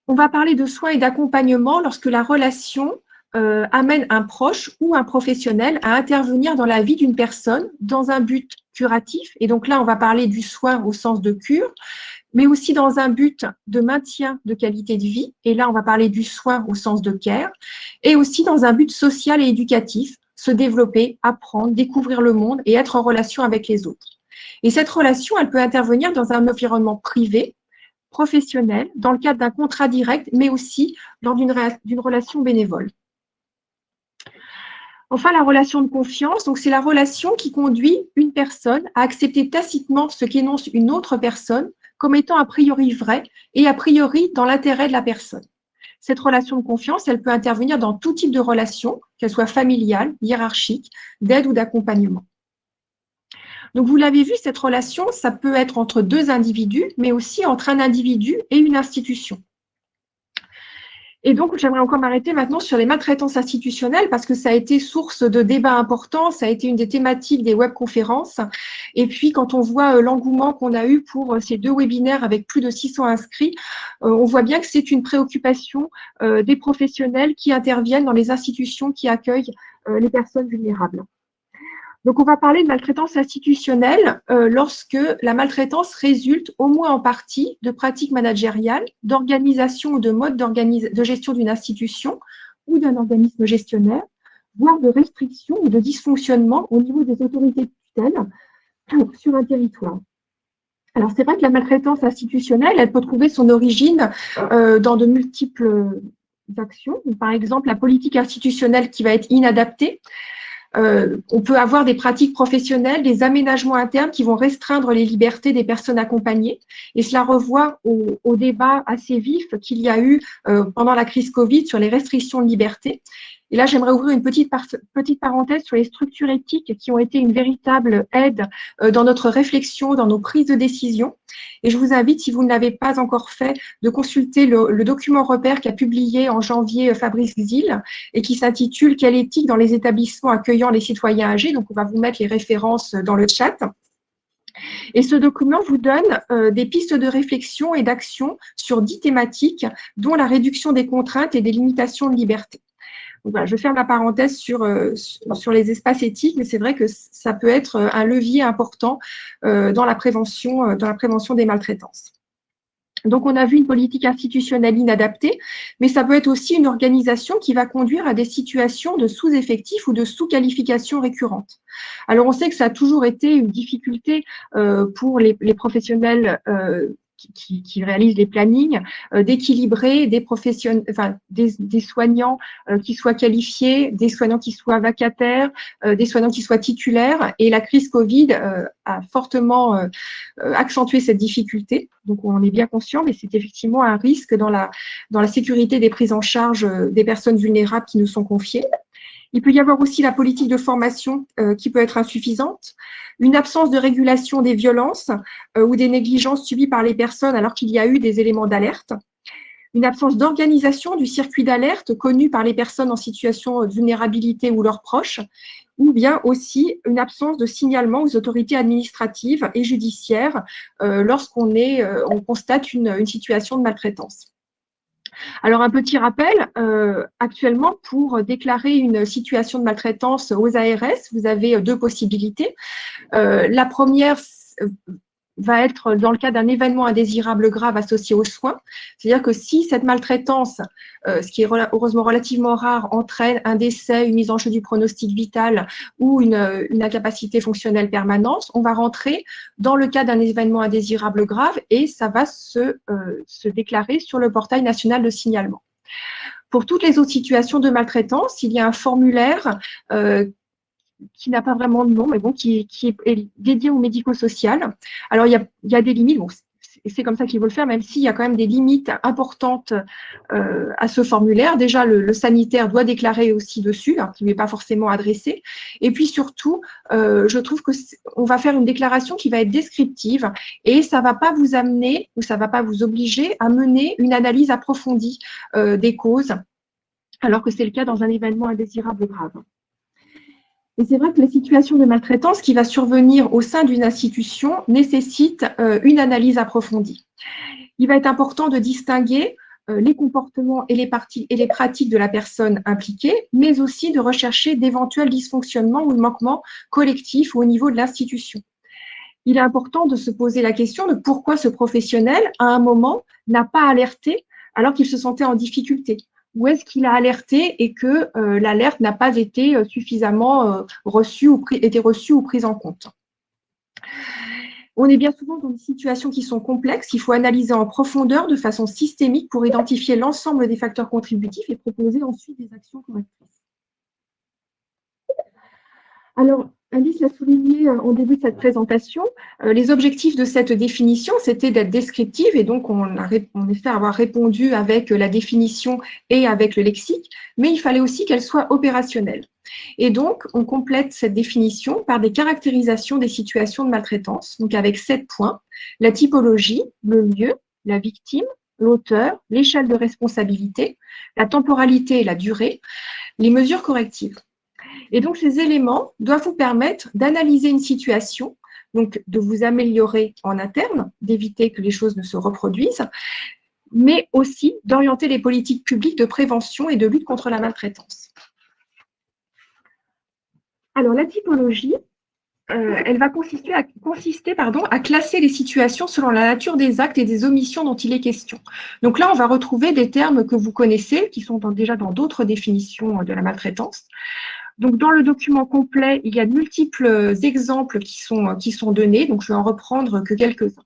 On va parler de soins et d'accompagnement lorsque la relation amène un proche ou un professionnel à intervenir dans la vie d'une personne dans un but curatif. Et donc là, on va parler du soin au sens de cure, mais aussi dans un but de maintien de qualité de vie. Et là, on va parler du soin au sens de care, et aussi dans un but social et éducatif, se développer, apprendre, découvrir le monde et être en relation avec les autres. Et cette relation, elle peut intervenir dans un environnement privé, professionnel, dans le cadre d'un contrat direct, mais aussi lors d'une relation bénévole. Enfin, la relation de confiance, donc c'est la relation qui conduit une personne à accepter tacitement ce qu'énonce une autre personne comme étant a priori vrai et a priori dans l'intérêt de la personne. Cette relation de confiance, elle peut intervenir dans tout type de relation, qu'elle soit familiale, hiérarchique, d'aide ou d'accompagnement. Donc, vous l'avez vu, cette relation, ça peut être entre 2 individus, mais aussi entre un individu et une institution. Et donc, j'aimerais encore m'arrêter maintenant sur les maltraitances institutionnelles parce que ça a été source de débats importants, ça a été une des thématiques des webconférences. Et puis, quand on voit l'engouement qu'on a eu pour ces 2 webinaires avec plus de 600 inscrits, on voit bien que c'est une préoccupation des professionnels qui interviennent dans les institutions qui accueillent les personnes vulnérables. Donc, on va parler de maltraitance institutionnelle lorsque la maltraitance résulte au moins en partie de pratiques managériales, d'organisation ou de mode de gestion d'une institution ou d'un organisme gestionnaire, voire de restrictions ou de dysfonctionnement au niveau des autorités de tutelle sur un territoire. Alors, c'est vrai que la maltraitance institutionnelle, elle peut trouver son origine dans de multiples actions. Par exemple, la politique institutionnelle qui va être inadaptée. On peut avoir des pratiques professionnelles, des aménagements internes qui vont restreindre les libertés des personnes accompagnées. Et cela revoit au débat assez vif qu'il y a eu pendant la crise Covid sur les restrictions de liberté. Et là, j'aimerais ouvrir une petite parenthèse sur les structures éthiques qui ont été une véritable aide dans notre réflexion, dans nos prises de décision. Et je vous invite, si vous ne l'avez pas encore fait, de consulter le document repère qu'a publié en janvier Fabrice Xil et qui s'intitule « Quelle éthique dans les établissements accueillant les citoyens âgés ?» Donc, on va vous mettre les références dans le chat. Et ce document vous donne des pistes de réflexion et d'action sur 10 thématiques, dont la réduction des contraintes et des limitations de liberté. Donc voilà, je ferme la parenthèse sur les espaces éthiques, mais c'est vrai que ça peut être un levier important dans la prévention des maltraitances. Donc, on a vu une politique institutionnelle inadaptée, mais ça peut être aussi une organisation qui va conduire à des situations de sous-effectifs ou de sous-qualification récurrentes. Alors, on sait que ça a toujours été une difficulté pour les professionnels qui réalisent les plannings, d'équilibrer des soignants qui soient qualifiés, des soignants qui soient vacataires, des soignants qui soient titulaires. Et la crise Covid a fortement accentué cette difficulté. Donc, on est bien conscient, mais c'est effectivement un risque dans la sécurité des prises en charge des personnes vulnérables qui nous sont confiées. Il peut y avoir aussi la politique de formation qui peut être insuffisante, une absence de régulation des violences ou des négligences subies par les personnes alors qu'il y a eu des éléments d'alerte, une absence d'organisation du circuit d'alerte connu par les personnes en situation de vulnérabilité ou leurs proches, ou bien aussi une absence de signalement aux autorités administratives et judiciaires lorsqu'on on constate une situation de maltraitance. Alors, un petit rappel, actuellement, pour déclarer une situation de maltraitance aux ARS, vous avez deux possibilités. La première va être dans le cas d'un événement indésirable grave associé aux soins. C'est-à-dire que si cette maltraitance, ce qui est heureusement relativement rare, entraîne un décès, une mise en jeu du pronostic vital ou une incapacité fonctionnelle permanente, on va rentrer dans le cas d'un événement indésirable grave et ça va se déclarer sur le portail national de signalement. Pour toutes les autres situations de maltraitance, il y a un formulaire qui n'a pas vraiment de nom, mais bon, qui est dédié au médico-social. Alors, il y a des limites, bon, c'est comme ça qu'il faut le faire, même s'il y a quand même des limites importantes à ce formulaire. Déjà, le sanitaire doit déclarer aussi dessus, hein, qui ne lui est pas forcément adressé. Et puis surtout, je trouve qu'on va faire une déclaration qui va être descriptive et ça ne va pas vous amener ou ça ne va pas vous obliger à mener une analyse approfondie des causes, alors que c'est le cas dans un événement indésirable grave. Et c'est vrai que les situations de maltraitance qui va survenir au sein d'une institution nécessitent une analyse approfondie. Il va être important de distinguer les comportements et les pratiques de la personne impliquée, mais aussi de rechercher d'éventuels dysfonctionnements ou manquements collectifs au niveau de l'institution. Il est important de se poser la question de pourquoi ce professionnel, à un moment, n'a pas alerté alors qu'il se sentait en difficulté. Où est-ce qu'il a alerté et que l'alerte n'a pas été suffisamment reçue ou prise en compte. On est bien souvent dans des situations qui sont complexes. Il faut analyser en profondeur de façon systémique pour identifier l'ensemble des facteurs contributifs et proposer ensuite des actions correctrices. Alors, Alice l'a souligné en début de cette présentation, les objectifs de cette définition, c'était d'être descriptive et donc on espère avoir répondu avec la définition et avec le lexique, mais il fallait aussi qu'elle soit opérationnelle. Et donc, on complète cette définition par des caractérisations des situations de maltraitance, donc avec 7 points, la typologie, le lieu, la victime, l'auteur, l'échelle de responsabilité, la temporalité et la durée, les mesures correctives. Et donc, ces éléments doivent vous permettre d'analyser une situation, donc de vous améliorer en interne, d'éviter que les choses ne se reproduisent, mais aussi d'orienter les politiques publiques de prévention et de lutte contre la maltraitance. Alors, la typologie, elle va consister à classer les situations selon la nature des actes et des omissions dont il est question. Donc là, on va retrouver des termes que vous connaissez, qui sont déjà dans d'autres définitions de la maltraitance. Donc, dans le document complet, il y a de multiples exemples qui sont donnés. Donc, je vais en reprendre que quelques-uns.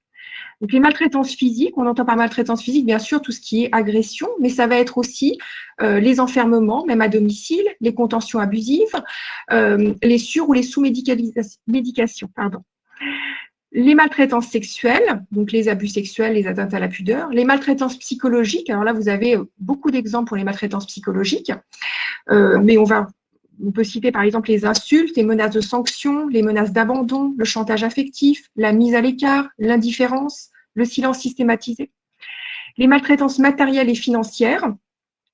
Donc, les maltraitances physiques, on entend par maltraitance physique, bien sûr, tout ce qui est agression, mais ça va être aussi les enfermements, même à domicile, les contentions abusives, les sur- ou les sous-médications, les maltraitances sexuelles, donc les abus sexuels, les atteintes à la pudeur, les maltraitances psychologiques. Alors là, vous avez beaucoup d'exemples pour les maltraitances psychologiques, mais on peut citer par exemple les insultes, les menaces de sanctions, les menaces d'abandon, le chantage affectif, la mise à l'écart, l'indifférence, le silence systématisé. Les maltraitances matérielles et financières,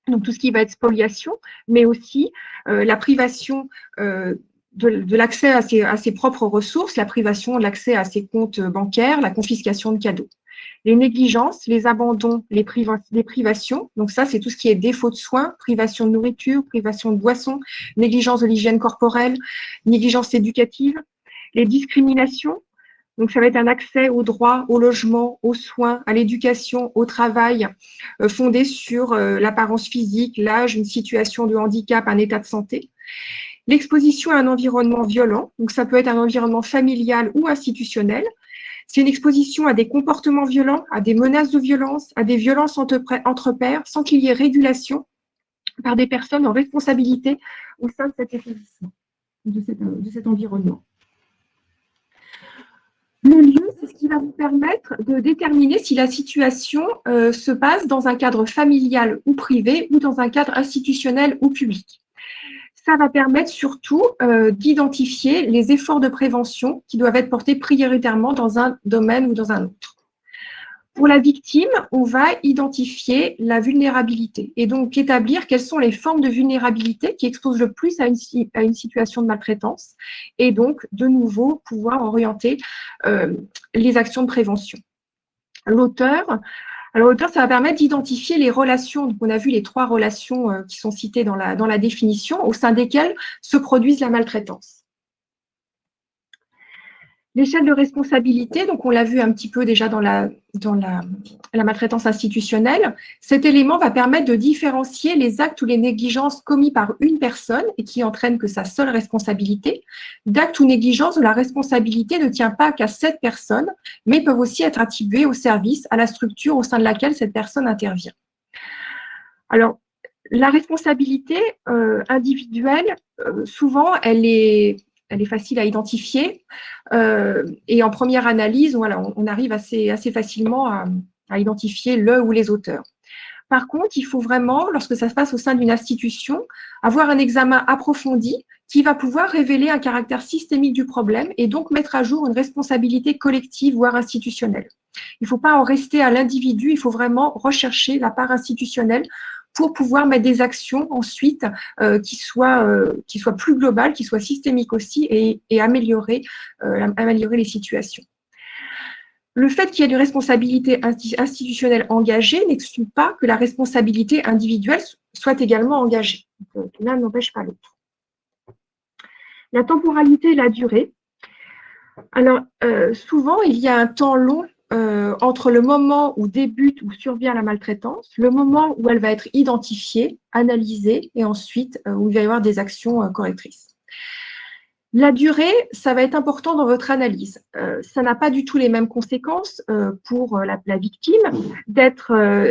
donc tout ce qui va être spoliation, mais aussi la privation de l'accès à ses propres ressources, la privation de l'accès à ses comptes bancaires, la confiscation de cadeaux. Les négligences, les abandons, les privations, donc ça c'est tout ce qui est défaut de soins, privation de nourriture, privation de boissons, négligence de l'hygiène corporelle, négligence éducative, les discriminations, donc ça va être un accès aux droits, au logement, aux soins, à l'éducation, au travail, fondé sur l'apparence physique, l'âge, une situation de handicap, un état de santé. L'exposition à un environnement violent, donc ça peut être un environnement familial ou institutionnel. C'est une exposition à des comportements violents, à des menaces de violence, à des violences entre pairs, sans qu'il y ait régulation par des personnes en responsabilité au sein de cet établissement, de cet environnement. Le lieu, c'est ce qui va vous permettre de déterminer si la situation se passe dans un cadre familial ou privé ou dans un cadre institutionnel ou public. ça va permettre surtout d'identifier les efforts de prévention qui doivent être portés prioritairement dans un domaine ou dans un autre. Pour la victime, on va identifier la vulnérabilité et donc établir quelles sont les formes de vulnérabilité qui exposent le plus à une situation de maltraitance et donc de nouveau pouvoir orienter les actions de prévention. L'auteur, ça va permettre d'identifier les relations. Donc, on a vu les 3 relations qui sont citées dans la définition, au sein desquelles se produise la maltraitance. L'échelle de responsabilité, donc on l'a vu un petit peu déjà dans la maltraitance institutionnelle, cet élément va permettre de différencier les actes ou les négligences commis par une personne et qui entraînent que sa seule responsabilité, d'actes ou négligences où la responsabilité ne tient pas qu'à cette personne, mais peuvent aussi être attribuées au service, à la structure au sein de laquelle cette personne intervient. Alors, la responsabilité individuelle, souvent, elle est facile à identifier. Et en première analyse, voilà, on arrive assez facilement à identifier le ou les auteurs. Par contre, il faut vraiment, lorsque ça se passe au sein d'une institution, avoir un examen approfondi qui va pouvoir révéler un caractère systémique du problème et donc mettre à jour une responsabilité collective, voire institutionnelle. Il ne faut pas en rester à l'individu, il faut vraiment rechercher la part institutionnelle pour pouvoir mettre des actions ensuite qui soient plus globales, qui soient systémiques aussi et améliorer les situations. Le fait qu'il y ait une responsabilité institutionnelle engagée n'exclut pas que la responsabilité individuelle soit également engagée. Donc, l'un n'empêche pas l'autre. La temporalité et la durée. Alors, souvent, il y a un temps long entre le moment où débute ou survient la maltraitance, le moment où elle va être identifiée, analysée, et ensuite où il va y avoir des actions correctrices. La durée, ça va être important dans votre analyse. Ça n'a pas du tout les mêmes conséquences pour la victime d'être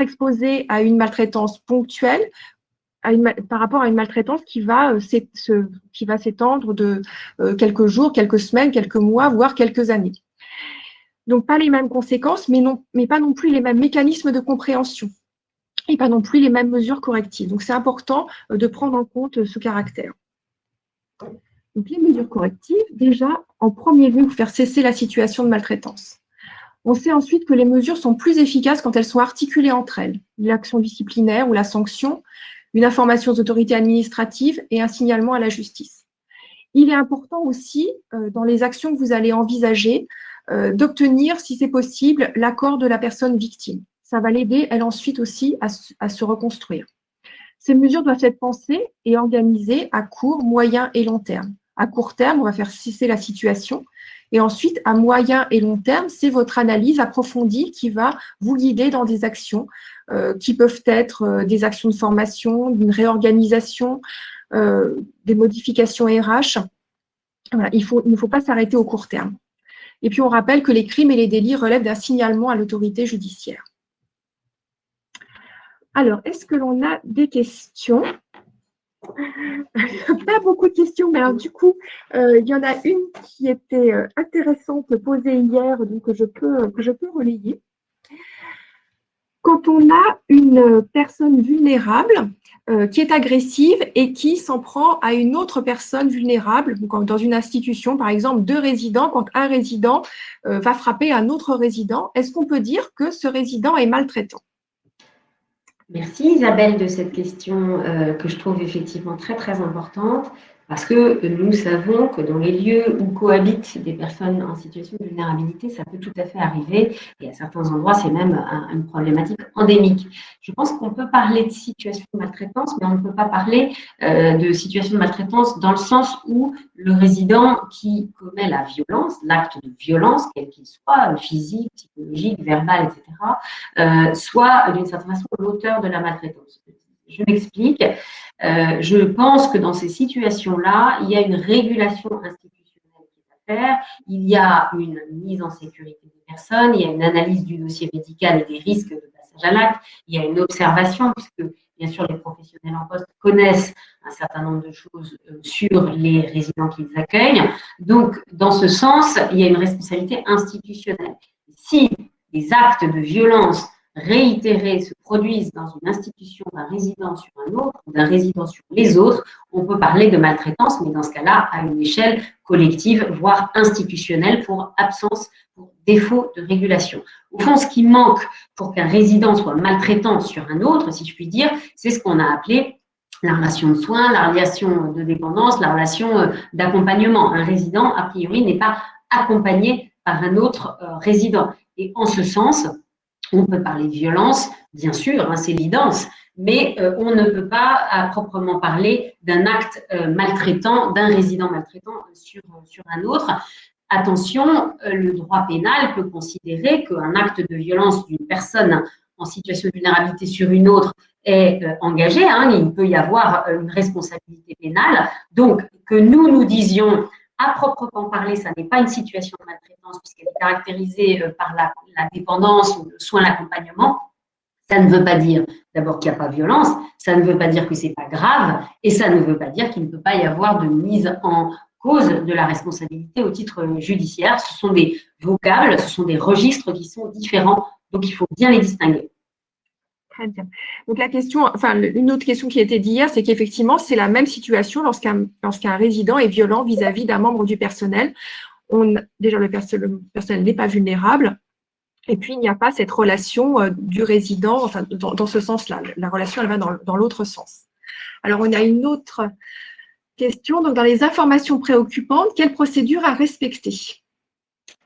exposée à une maltraitance ponctuelle par rapport à une maltraitance qui va s'étendre de quelques jours, quelques semaines, quelques mois, voire quelques années. Donc, pas les mêmes conséquences, mais pas non plus les mêmes mécanismes de compréhension et pas non plus les mêmes mesures correctives. Donc, c'est important de prendre en compte ce caractère. Donc, les mesures correctives, déjà, en premier lieu, faire cesser la situation de maltraitance. On sait ensuite que les mesures sont plus efficaces quand elles sont articulées entre elles. L'action disciplinaire ou la sanction, une information aux autorités administratives et un signalement à la justice. Il est important aussi, dans les actions que vous allez envisager, d'obtenir, si c'est possible, l'accord de la personne victime. Ça va l'aider, elle, ensuite aussi, à se reconstruire. Ces mesures doivent être pensées et organisées à court, moyen et long terme. À court terme, on va faire cesser la situation. Et ensuite, à moyen et long terme, c'est votre analyse approfondie qui va vous guider dans des actions qui peuvent être des actions de formation, d'une réorganisation, des modifications RH. Voilà, il ne faut pas s'arrêter au court terme. Et puis, on rappelle que les crimes et les délits relèvent d'un signalement à l'autorité judiciaire. Alors, est-ce que l'on a des questions? Pas beaucoup de questions, mais alors du coup, il y en a une qui était intéressante posée hier, donc que je peux relayer. Quand on a une personne vulnérable qui est agressive et qui s'en prend à une autre personne vulnérable, donc dans une institution, par exemple, 2 résidents, quand un résident va frapper un autre résident, est-ce qu'on peut dire que ce résident est maltraitant? Merci Isabelle de cette question que je trouve effectivement très très importante parce que nous savons que dans les lieux où cohabitent des personnes en situation de vulnérabilité, ça peut tout à fait arriver et à certains endroits c'est même une problématique endémique. Je pense qu'on peut parler de situation de maltraitance, mais on ne peut pas parler de situation de maltraitance dans le sens où le résident qui commet la violence, l'acte de violence, quel qu'il soit, physique, psychologique, verbal, etc., soit d'une certaine façon l'auteur de la maltraitance. Je m'explique. Je pense que dans ces situations-là, il y a une régulation institutionnelle qui est à faire, il y a une mise en sécurité des personnes, il y a une analyse du dossier médical et des risques de passage à l'acte, il y a une observation, puisque bien sûr les professionnels en poste connaissent un certain nombre de choses sur les résidents qu'ils accueillent. Donc, dans ce sens, il y a une responsabilité institutionnelle. Si des actes de violence réitérées se produisent dans une institution d'un résident sur un autre, d'un résident sur les autres, on peut parler de maltraitance, mais dans ce cas-là, à une échelle collective, voire institutionnelle, pour absence, pour défaut de régulation. Au fond, ce qui manque pour qu'un résident soit maltraitant sur un autre, si je puis dire, c'est ce qu'on a appelé la relation de soins, la relation de dépendance, la relation d'accompagnement. Un résident, a priori, n'est pas accompagné par un autre résident. Et en ce sens, on peut parler de violence, bien sûr, hein, c'est l'évidence, mais on ne peut pas à proprement parler d'un acte maltraitant, d'un résident maltraitant sur un autre. Attention, le droit pénal peut considérer qu'un acte de violence d'une personne en situation de vulnérabilité sur une autre est engagé, hein, il peut y avoir une responsabilité pénale. Donc, que nous disions, à proprement parler, ça n'est pas une situation de maltraitance puisqu'elle est caractérisée par la dépendance ou le soin, l'accompagnement, ça ne veut pas dire d'abord qu'il n'y a pas de violence, ça ne veut pas dire que ce n'est pas grave et ça ne veut pas dire qu'il ne peut pas y avoir de mise en cause de la responsabilité au titre judiciaire. Ce sont des vocables, ce sont des registres qui sont différents, donc il faut bien les distinguer. Très bien. Donc la question, enfin une autre question qui a été dit hier, c'est qu'effectivement c'est la même situation lorsqu'un résident est violent vis-à-vis d'un membre du personnel. Déjà le personnel n'est pas vulnérable, et puis il n'y a pas cette relation du résident, enfin dans ce sens-là. La relation elle va dans l'autre sens. Alors on a une autre question. Donc dans les informations préoccupantes, quelle procédure à respecter?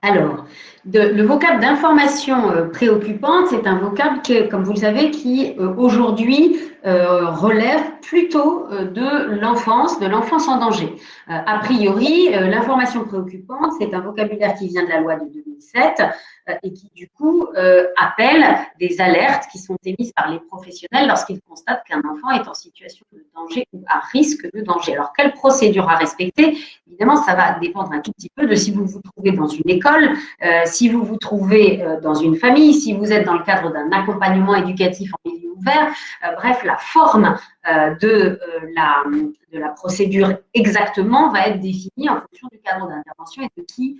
Alors, le vocable d'information préoccupante, c'est un vocable qui, comme vous le savez, qui aujourd'hui relève plutôt de l'enfance en danger. A priori, l'information préoccupante, c'est un vocabulaire qui vient de la loi de 2007 et qui, du coup, appelle des alertes qui sont émises par les professionnels lorsqu'ils constatent qu'un enfant est en situation de danger ou à risque de danger. Alors, quelle procédure à respecter? Évidemment, ça va dépendre un tout petit peu de si vous vous trouvez dans une école, si vous vous trouvez dans une famille, si vous êtes dans le cadre d'un accompagnement éducatif en milieu ouvert. Bref, la forme de la procédure exactement va être définie en fonction du cadre d'intervention et de qui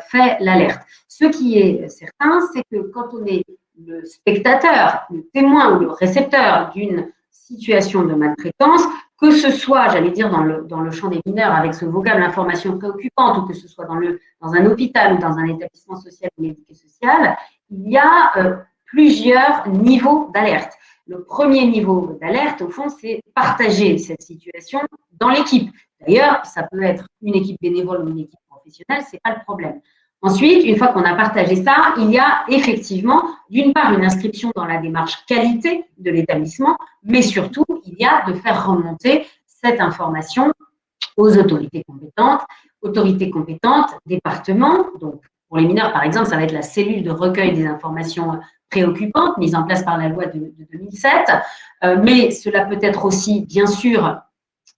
fait l'alerte. Ce qui est certain, c'est que quand on est le spectateur, le témoin ou le récepteur d'une situation de maltraitance, que ce soit, j'allais dire, dans le champ des mineurs avec ce vocable information préoccupante, ou que ce soit dans un hôpital ou dans un établissement social ou médico-social, il y a plusieurs niveaux d'alerte. Le premier niveau d'alerte, au fond, c'est partager cette situation dans l'équipe. D'ailleurs, ça peut être une équipe bénévole ou une équipe professionnelle, ce n'est pas le problème. Ensuite, une fois qu'on a partagé ça, il y a effectivement, d'une part, une inscription dans la démarche qualité de l'établissement, mais surtout, il y a de faire remonter cette information aux autorités compétentes, départements. Donc, pour les mineurs, par exemple, ça va être la cellule de recueil des informations préoccupantes mise en place par la loi de 2007. Mais cela peut être aussi, bien sûr,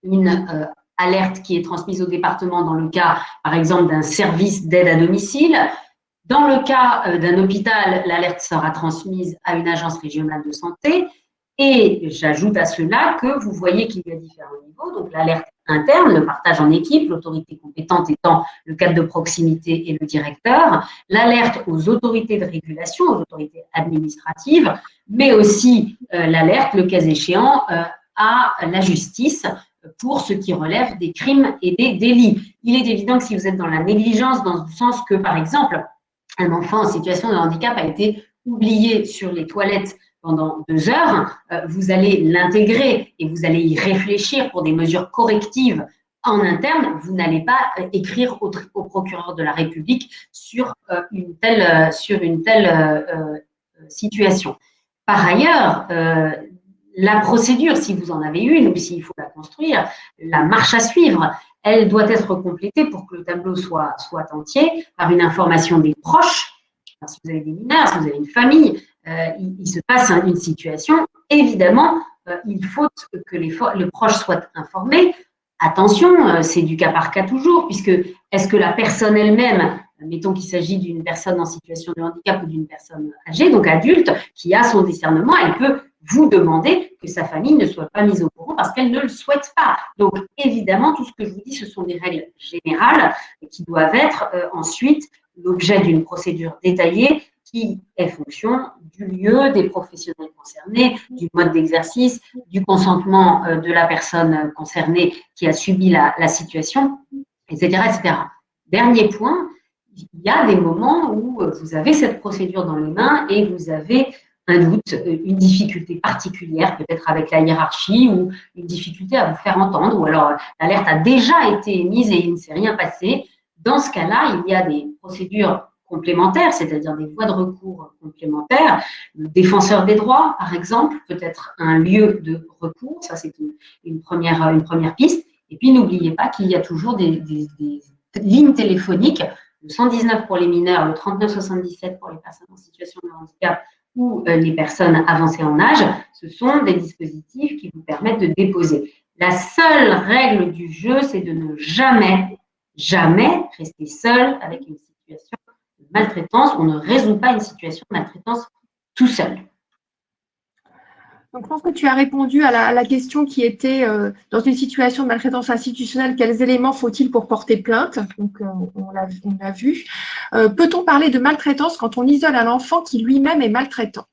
une alerte qui est transmise au département dans le cas, par exemple, d'un service d'aide à domicile. Dans le cas d'un hôpital, l'alerte sera transmise à une agence régionale de santé. Et j'ajoute à cela que vous voyez qu'il y a différents niveaux. Donc, l'alerte interne, le partage en équipe, l'autorité compétente étant le cadre de proximité et le directeur, l'alerte aux autorités de régulation, aux autorités administratives, mais aussi l'alerte, le cas échéant, à la justice pour ce qui relève des crimes et des délits. Il est évident que si vous êtes dans la négligence, dans le sens que, par exemple, un enfant en situation de handicap a été oublié sur les toilettes pendant 2 heures, vous allez l'intégrer et vous allez y réfléchir pour des mesures correctives en interne. Vous n'allez pas écrire au procureur de la République sur une telle situation. Par ailleurs, la procédure, si vous en avez une ou s'il faut la construire, la marche à suivre, elle doit être complétée pour que le tableau soit entier par une information des proches. Alors, si vous avez des mineurs, si vous avez une famille, il se passe une situation. Évidemment, il faut que les proches soient informés. Attention, c'est du cas par cas toujours, puisque est-ce que la personne elle-même, mettons qu'il s'agit d'une personne en situation de handicap ou d'une personne âgée, donc adulte, qui a son discernement, elle peut vous demander que sa famille ne soit pas mise au courant parce qu'elle ne le souhaite pas. Donc, évidemment, tout ce que je vous dis, ce sont des règles générales qui doivent être ensuite l'objet d'une procédure détaillée qui est fonction du lieu, des professionnels concernés, du mode d'exercice, du consentement de la personne concernée qui a subi la situation, etc., etc. Dernier point, il y a des moments où vous avez cette procédure dans les mains et vous avez un doute, une difficulté particulière, peut-être avec la hiérarchie ou une difficulté à vous faire entendre, ou alors l'alerte a déjà été émise et il ne s'est rien passé. Dans ce cas-là, il y a des procédures complémentaires, c'est-à-dire des voies de recours complémentaires. Le défenseur des droits, par exemple, peut être un lieu de recours, ça c'est une première piste. Et puis n'oubliez pas qu'il y a toujours des lignes téléphoniques, le 119 pour les mineurs, le 3977 pour les personnes en situation de handicap ou les personnes avancées en âge. Ce sont des dispositifs qui vous permettent de déposer. La seule règle du jeu, c'est de ne jamais rester seul avec une situation de maltraitance. On ne résout pas une situation de maltraitance tout seul. Donc, je pense que tu as répondu à la question qui était dans une situation de maltraitance institutionnelle, quels éléments faut-il pour porter plainte? Donc, on l'a vu. Peut-on parler de maltraitance quand on isole un enfant qui lui-même est maltraitant?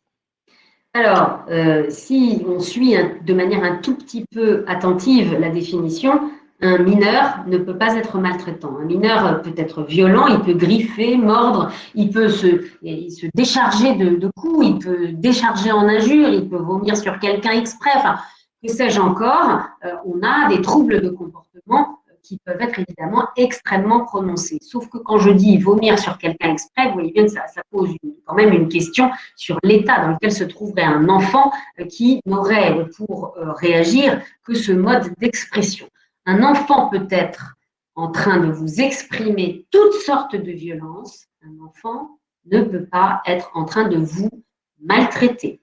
Alors, si on suit de manière un tout petit peu attentive la définition, un mineur ne peut pas être maltraitant. Un mineur peut être violent, il peut griffer, mordre, il peut se décharger de coups, il peut décharger en injures, il peut vomir sur quelqu'un exprès, enfin, que sais-je encore. On a des troubles de comportement qui peuvent être évidemment extrêmement prononcés. Sauf que quand je dis vomir sur quelqu'un exprès, vous voyez bien que ça pose quand même une question sur l'état dans lequel se trouverait un enfant qui n'aurait pour réagir que ce mode d'expression. Un enfant peut être en train de vous exprimer toutes sortes de violences. Un enfant ne peut pas être en train de vous maltraiter.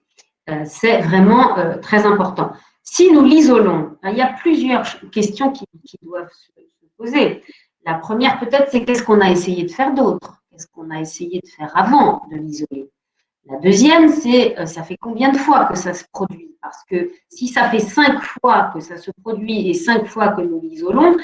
C'est vraiment très important. Si nous l'isolons, il y a plusieurs questions qui doivent se poser. La première, peut-être, c'est qu'est-ce qu'on a essayé de faire d'autre? Qu'est-ce qu'on a essayé de faire avant de l'isoler? La deuxième, c'est ça fait combien de fois que ça se produit? Parce que si ça fait 5 fois que ça se produit et 5 fois que nous l'isolons,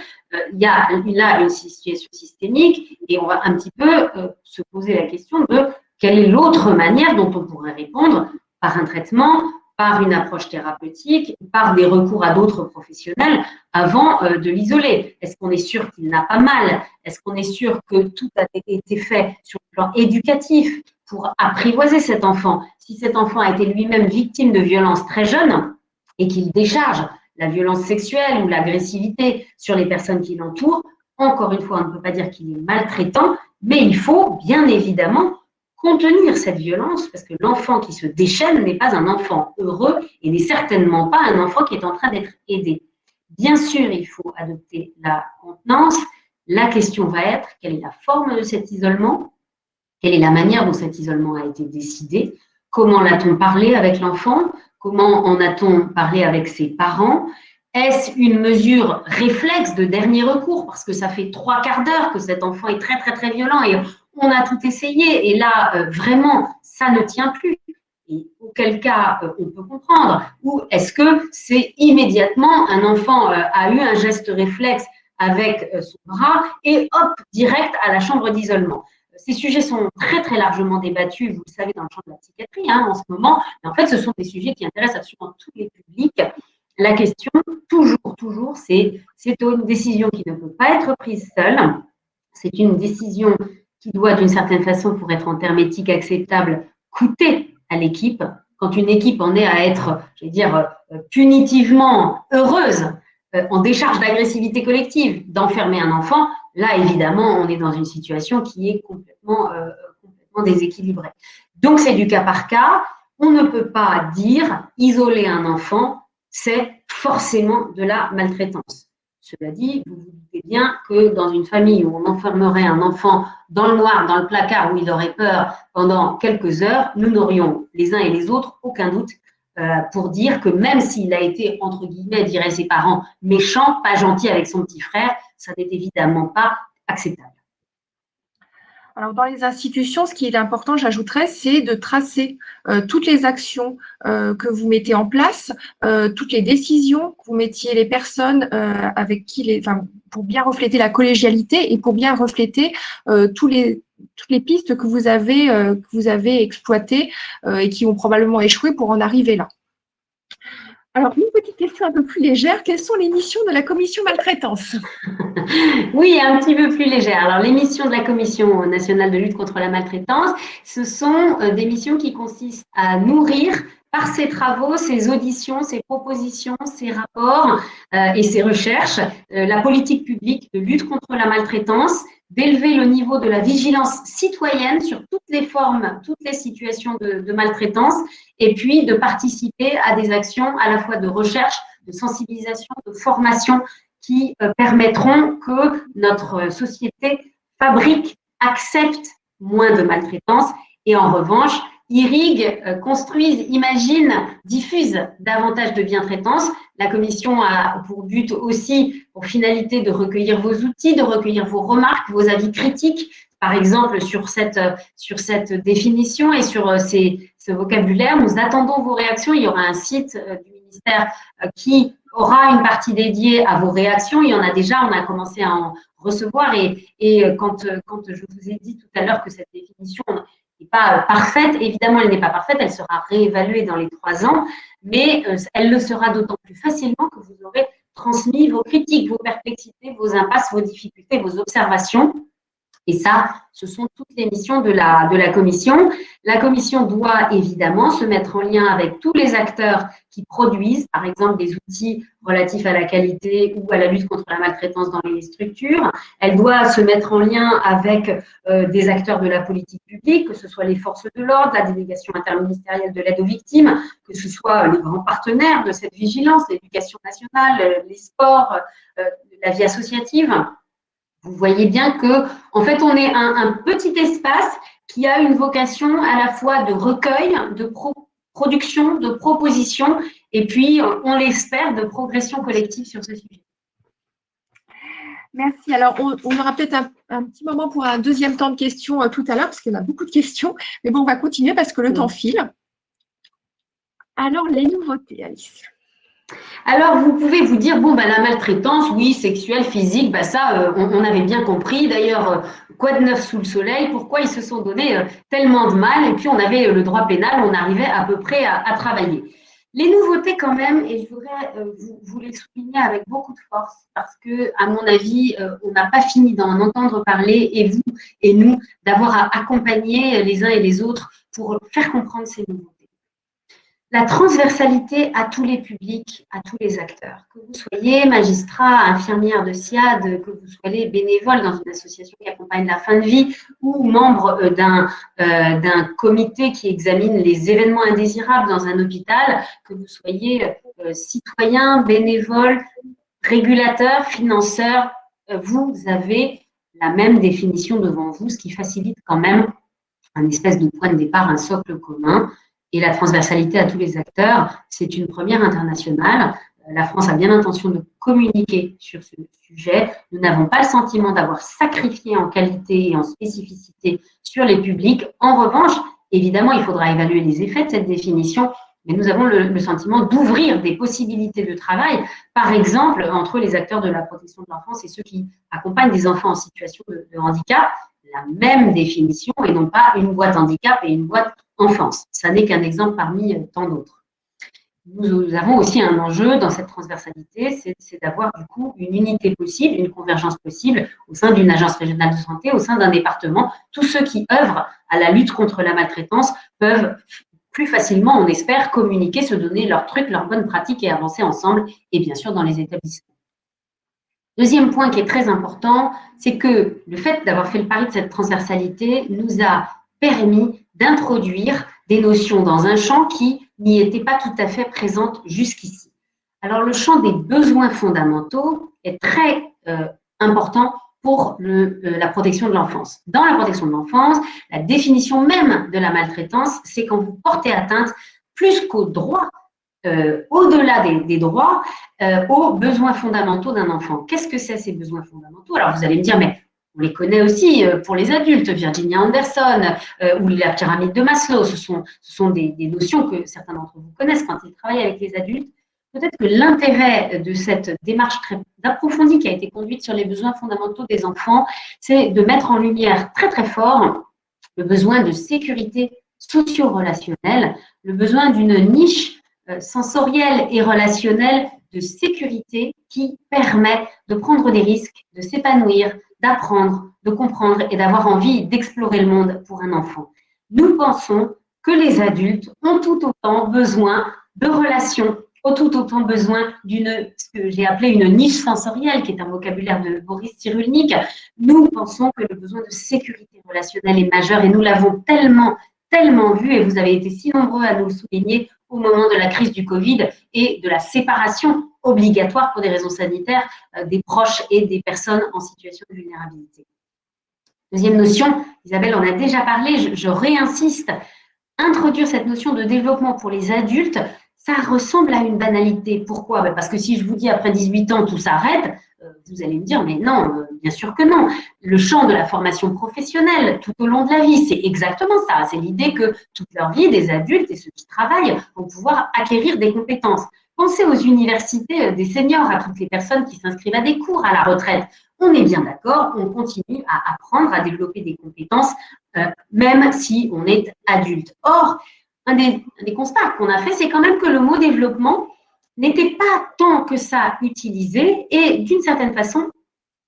il y a là une situation systémique et on va un petit peu se poser la question de quelle est l'autre manière dont on pourrait répondre par un traitement, par une approche thérapeutique, par des recours à d'autres professionnels avant de l'isoler. Est-ce qu'on est sûr qu'il n'a pas mal? Est-ce qu'on est sûr que tout a été fait sur le plan éducatif pour apprivoiser cet enfant? Si cet enfant a été lui-même victime de violences très jeune et qu'il décharge la violence sexuelle ou l'agressivité sur les personnes qui l'entourent, encore une fois, on ne peut pas dire qu'il est maltraitant, mais il faut bien évidemment contenir cette violence parce que l'enfant qui se déchaîne n'est pas un enfant heureux et n'est certainement pas un enfant qui est en train d'être aidé. Bien sûr, il faut adopter la contenance. La question va être quelle est la forme de cet isolement? Quelle est la manière dont cet isolement a été décidé? Comment l'a-t-on parlé avec l'enfant? Comment en a-t-on parlé avec ses parents? Est-ce une mesure réflexe de dernier recours? Parce que ça fait 3/4 d'heure que cet enfant est très, très, très violent et on a tout essayé. Et là, vraiment, ça ne tient plus. Et auquel cas, on peut comprendre. Ou est-ce que c'est immédiatement un enfant a eu un geste réflexe avec son bras et hop, direct à la chambre d'isolement? Ces sujets sont très, très largement débattus, vous le savez, dans le champ de la psychiatrie en ce moment. Mais en fait, ce sont des sujets qui intéressent absolument tous les publics. La question, toujours, c'est une décision qui ne peut pas être prise seule. C'est une décision qui doit, d'une certaine façon, pour être en termes éthiques acceptables, coûter à l'équipe. Quand une équipe en est à être, je vais dire, punitivement heureuse, en décharge d'agressivité collective, d'enfermer un enfant, là, évidemment, on est dans une situation qui est complètement déséquilibrée. Donc, c'est du cas par cas. On ne peut pas dire isoler un enfant, c'est forcément de la maltraitance. Cela dit, vous vous doutez bien que dans une famille où on enfermerait un enfant dans le noir, dans le placard, où il aurait peur pendant quelques heures, nous n'aurions les uns et les autres aucun doute pour dire que même s'il a été, entre guillemets, diraient ses parents, méchant, pas gentil avec son petit frère, ça n'est évidemment pas acceptable. Alors, dans les institutions, ce qui est important, j'ajouterais, c'est de tracer toutes les actions que vous mettez en place, toutes les décisions que vous mettiez les personnes avec qui pour bien refléter la collégialité et pour bien refléter toutes les pistes que vous avez exploitées et qui ont probablement échoué pour en arriver là. Alors, une petite question un peu plus légère. Quelles sont les missions de la commission maltraitance? Oui, un petit peu plus légère. Alors, les missions de la Commission nationale de lutte contre la maltraitance, ce sont des missions qui consistent à nourrir par ses travaux, ses auditions, ses propositions, ses rapports et ses recherches, la politique publique de lutte contre la maltraitance, d'élever le niveau de la vigilance citoyenne sur toutes les formes, toutes les situations de maltraitance, et puis de participer à des actions à la fois de recherche, de sensibilisation, de formation qui permettront que notre société fabrique, accepte moins de maltraitance et en revanche irrigue, construise, imagine, diffuse davantage de bientraitance. La commission a pour but aussi, pour finalité, de recueillir vos outils, de recueillir vos remarques, vos avis critiques, par exemple sur cette définition et sur ce vocabulaire. Nous attendons vos réactions. Il y aura un site du ministère qui aura une partie dédiée à vos réactions. Il y en a déjà, on a commencé à en recevoir. Et quand je vous ai dit tout à l'heure que cette définition n'est pas parfaite, évidemment, elle n'est pas parfaite, elle sera réévaluée dans les 3 ans, mais elle le sera d'autant plus facilement que vous aurez transmis vos critiques, vos perplexités, vos impasses, vos difficultés, vos observations. Et ça, ce sont toutes les missions de la commission. La commission doit évidemment se mettre en lien avec tous les acteurs qui produisent, par exemple, des outils relatifs à la qualité ou à la lutte contre la maltraitance dans les structures. Elle doit se mettre en lien avec des acteurs de la politique publique, que ce soit les forces de l'ordre, la délégation interministérielle de l'aide aux victimes, que ce soit les grands partenaires de cette vigilance, l'éducation nationale, les sports, la vie associative. Vous voyez bien que, en fait, on est un petit espace qui a une vocation à la fois de recueil, de production, de proposition, et puis, on l'espère, de progression collective sur ce sujet. Merci. Alors, on aura peut-être un petit moment pour un deuxième temps de questions tout à l'heure, parce qu'il y en a beaucoup de questions. Mais bon, on va continuer parce que le temps file. Alors, les nouveautés, Alice. Alors, vous pouvez vous dire, bon, la maltraitance, oui, sexuelle, physique, ça, on avait bien compris. D'ailleurs, quoi de neuf sous le soleil? Pourquoi ils se sont donné tellement de mal? Et puis, on avait le droit pénal, on arrivait à peu près à travailler. Les nouveautés quand même, et je voudrais vous les souligner avec beaucoup de force, parce que, à mon avis, on n'a pas fini d'en entendre parler, et vous et nous, d'avoir accompagné les uns et les autres pour faire comprendre ces nouveautés. La transversalité à tous les publics, à tous les acteurs. Que vous soyez magistrat, infirmière de SIAD, que vous soyez bénévole dans une association qui accompagne la fin de vie ou membre d'un comité qui examine les événements indésirables dans un hôpital, que vous soyez citoyen, bénévole, régulateur, financeur, vous avez la même définition devant vous, ce qui facilite quand même un espèce de point de départ, un socle commun. Et la transversalité à tous les acteurs, c'est une première internationale. La France a bien l'intention de communiquer sur ce sujet. Nous n'avons pas le sentiment d'avoir sacrifié en qualité et en spécificité sur les publics. En revanche, évidemment, il faudra évaluer les effets de cette définition, mais nous avons le sentiment d'ouvrir des possibilités de travail, par exemple, entre les acteurs de la protection de l'enfance et ceux qui accompagnent des enfants en situation de handicap, la même définition et non pas une boîte handicap et une boîte enfance. Ça n'est qu'un exemple parmi tant d'autres. Nous avons aussi un enjeu dans cette transversalité, c'est d'avoir du coup une unité possible, une convergence possible au sein d'une agence régionale de santé, au sein d'un département. Tous ceux qui œuvrent à la lutte contre la maltraitance peuvent plus facilement, on espère, communiquer, se donner leurs trucs, leurs bonnes pratiques et avancer ensemble, et bien sûr dans les établissements. Deuxième point qui est très important, c'est que le fait d'avoir fait le pari de cette transversalité nous a permis d'introduire des notions dans un champ qui n'y était pas tout à fait présente jusqu'ici. Alors, le champ des besoins fondamentaux est très important pour la protection de l'enfance. Dans la protection de l'enfance, la définition même de la maltraitance, c'est quand vous portez atteinte plus qu'aux droits, au-delà des droits, aux besoins fondamentaux d'un enfant. Qu'est-ce que c'est ces besoins fondamentaux? Alors, vous allez me dire, mais On les connaît aussi pour les adultes, Virginia Anderson ou la pyramide de Maslow. Ce sont des notions que certains d'entre vous connaissent quand ils travaillent avec les adultes. Peut-être que l'intérêt de cette démarche très approfondie qui a été conduite sur les besoins fondamentaux des enfants, c'est de mettre en lumière très très fort le besoin de sécurité socio-relationnelle, le besoin d'une niche sensorielle et relationnelle de sécurité qui permet de prendre des risques, de s'épanouir, d'apprendre, de comprendre et d'avoir envie d'explorer le monde pour un enfant. Nous pensons que les adultes ont tout autant besoin de relations, ont tout autant besoin ce que j'ai appelé une niche sensorielle, qui est un vocabulaire de Boris Cyrulnik. Nous pensons que le besoin de sécurité relationnelle est majeur et nous l'avons tellement vu, et vous avez été si nombreux à nous le souligner au moment de la crise du Covid et de la séparation obligatoire pour des raisons sanitaires des proches et des personnes en situation de vulnérabilité. Deuxième notion, Isabelle en a déjà parlé, je réinsiste, introduire cette notion de développement pour les adultes, ça ressemble à une banalité. Pourquoi? Parce que si je vous dis après 18 ans tout s'arrête, vous allez me dire mais non, bien sûr que non. Le champ de la formation professionnelle tout au long de la vie, c'est exactement ça. C'est l'idée que toute leur vie, des adultes et ceux qui travaillent vont pouvoir acquérir des compétences. Pensez aux universités des seniors, à toutes les personnes qui s'inscrivent à des cours à la retraite. On est bien d'accord, on continue à apprendre, à développer des compétences, même si on est adulte. Or, un des constats qu'on a fait, c'est quand même que le mot développement n'était pas tant que ça utilisé et d'une certaine façon,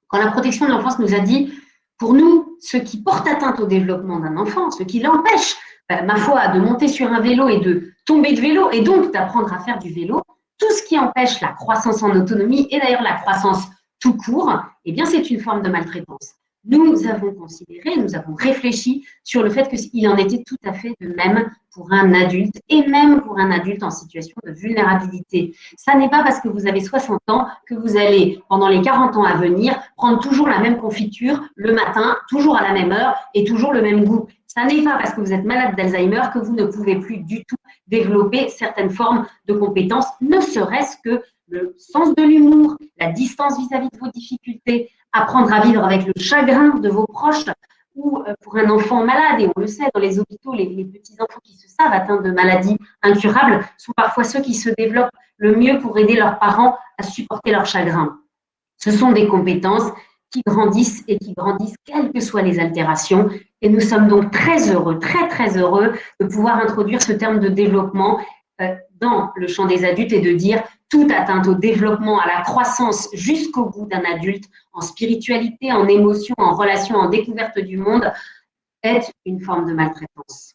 quand la protection de l'enfance nous a dit, pour nous, ce qui porte atteinte au développement d'un enfant, ce qui l'empêche, ma foi, de monter sur un vélo et de tomber de vélo et donc d'apprendre à faire du vélo, tout ce qui empêche la croissance en autonomie et d'ailleurs la croissance tout court, eh bien c'est une forme de maltraitance. Nous avons considéré, nous avons réfléchi sur le fait qu'il en était tout à fait de même pour un adulte et même pour un adulte en situation de vulnérabilité. Ça n'est pas parce que vous avez 60 ans que vous allez, pendant les 40 ans à venir, prendre toujours la même confiture le matin, toujours à la même heure et toujours le même goût. Ça n'est pas parce que vous êtes malade d'Alzheimer que vous ne pouvez plus du tout développer certaines formes de compétences, ne serait-ce que le sens de l'humour, la distance vis-à-vis de vos difficultés, apprendre à vivre avec le chagrin de vos proches ou pour un enfant malade, et on le sait, dans les hôpitaux, les petits enfants qui se savent atteints de maladies incurables sont parfois ceux qui se développent le mieux pour aider leurs parents à supporter leur chagrin. Ce sont des compétences qui grandissent et qui grandissent quelles que soient les altérations. Et nous sommes donc très heureux, très heureux de pouvoir introduire ce terme de développement dans le champ des adultes et de dire toute atteinte au développement, à la croissance jusqu'au bout d'un adulte, en spiritualité, en émotion, en relation, en découverte du monde, est une forme de maltraitance.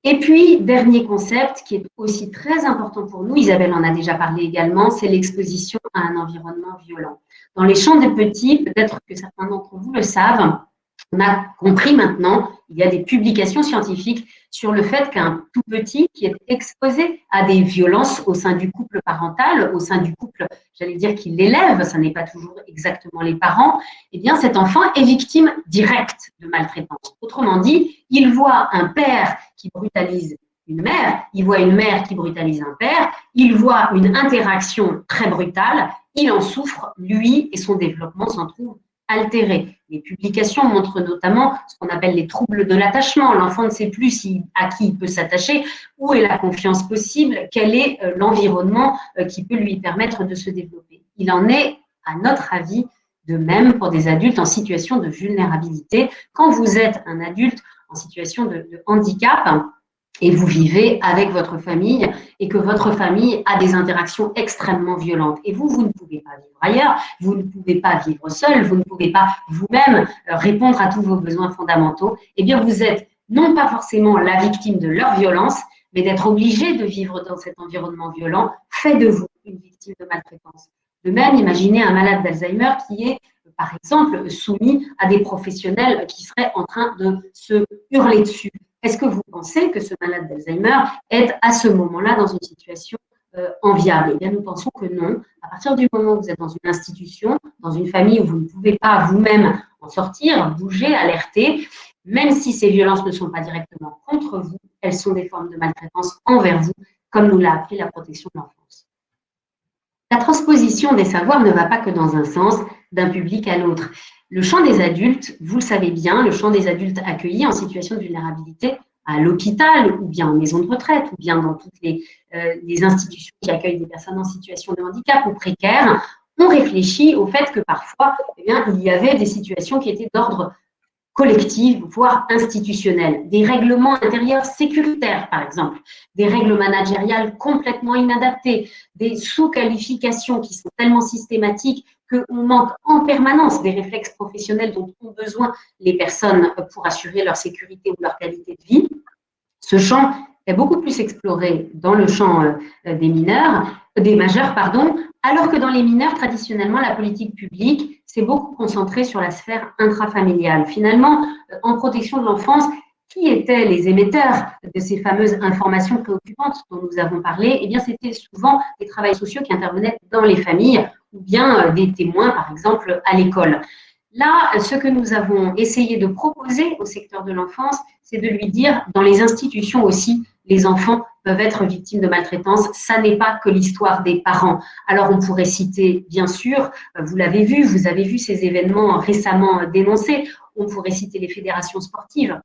Et puis, dernier concept qui est aussi très important pour nous, Isabelle en a déjà parlé également, c'est l'exposition à un environnement violent. Dans les champs des petits, peut-être que certains d'entre vous le savent, on a compris maintenant, il y a des publications scientifiques sur le fait qu'un tout petit qui est exposé à des violences au sein du couple parental, au sein du couple, j'allais dire qui l'élève, ça n'est pas toujours exactement les parents, eh bien cet enfant est victime directe de maltraitance. Autrement dit, il voit un père qui brutalise une mère, il voit une mère qui brutalise un père, il voit une interaction très brutale, il en souffre, lui, et son développement s'en trouve altéré. Les publications montrent notamment ce qu'on appelle les troubles de l'attachement. L'enfant ne sait plus à qui il peut s'attacher, où est la confiance possible, quel est l'environnement qui peut lui permettre de se développer. Il en est, à notre avis, de même pour des adultes en situation de vulnérabilité. Quand vous êtes un adulte en situation de handicap, et vous vivez avec votre famille et que votre famille a des interactions extrêmement violentes. Et vous ne pouvez pas vivre ailleurs, vous ne pouvez pas vivre seul, vous ne pouvez pas vous-même répondre à tous vos besoins fondamentaux. Eh bien, vous êtes non pas forcément la victime de leur violence, mais d'être obligé de vivre dans cet environnement violent fait de vous une victime de maltraitance. De même, imaginez un malade d'Alzheimer qui est, par exemple, soumis à des professionnels qui seraient en train de se hurler dessus. Est-ce que vous pensez que ce malade d'Alzheimer est à ce moment-là dans une situation enviable? Eh bien, nous pensons que non. À partir du moment où vous êtes dans une institution, dans une famille où vous ne pouvez pas vous-même en sortir, bouger, alerter, même si ces violences ne sont pas directement contre vous, elles sont des formes de maltraitance envers vous, comme nous l'a appris la protection de l'enfance. La transposition des savoirs ne va pas que dans un sens, d'un public à l'autre. Le champ des adultes, vous le savez bien, le champ des adultes accueillis en situation de vulnérabilité à l'hôpital ou bien en maison de retraite ou bien dans toutes les institutions qui accueillent des personnes en situation de handicap ou précaires, on réfléchit au fait que parfois, eh bien, il y avait des situations qui étaient d'ordre collectif, voire institutionnel. Des règlements intérieurs sécuritaires, par exemple, des règles managériales complètement inadaptées, des sous-qualifications qui sont tellement systématiques qu'on manque en permanence des réflexes professionnels dont ont besoin les personnes pour assurer leur sécurité ou leur qualité de vie. Ce champ est beaucoup plus exploré dans le champ des majeurs, pardon, alors que dans les mineurs, traditionnellement, la politique publique s'est beaucoup concentrée sur la sphère intrafamiliale. Finalement, en protection de l'enfance, qui étaient les émetteurs de ces fameuses informations préoccupantes dont nous avons parlé? Eh bien, c'était souvent des travailleurs sociaux qui intervenaient dans les familles ou bien des témoins, par exemple, à l'école. Là, ce que nous avons essayé de proposer au secteur de l'enfance, c'est de lui dire, dans les institutions aussi, les enfants peuvent être victimes de maltraitance. Ça n'est pas que l'histoire des parents. Alors, on pourrait citer, bien sûr, vous l'avez vu, vous avez vu ces événements récemment dénoncés, on pourrait citer les fédérations sportives,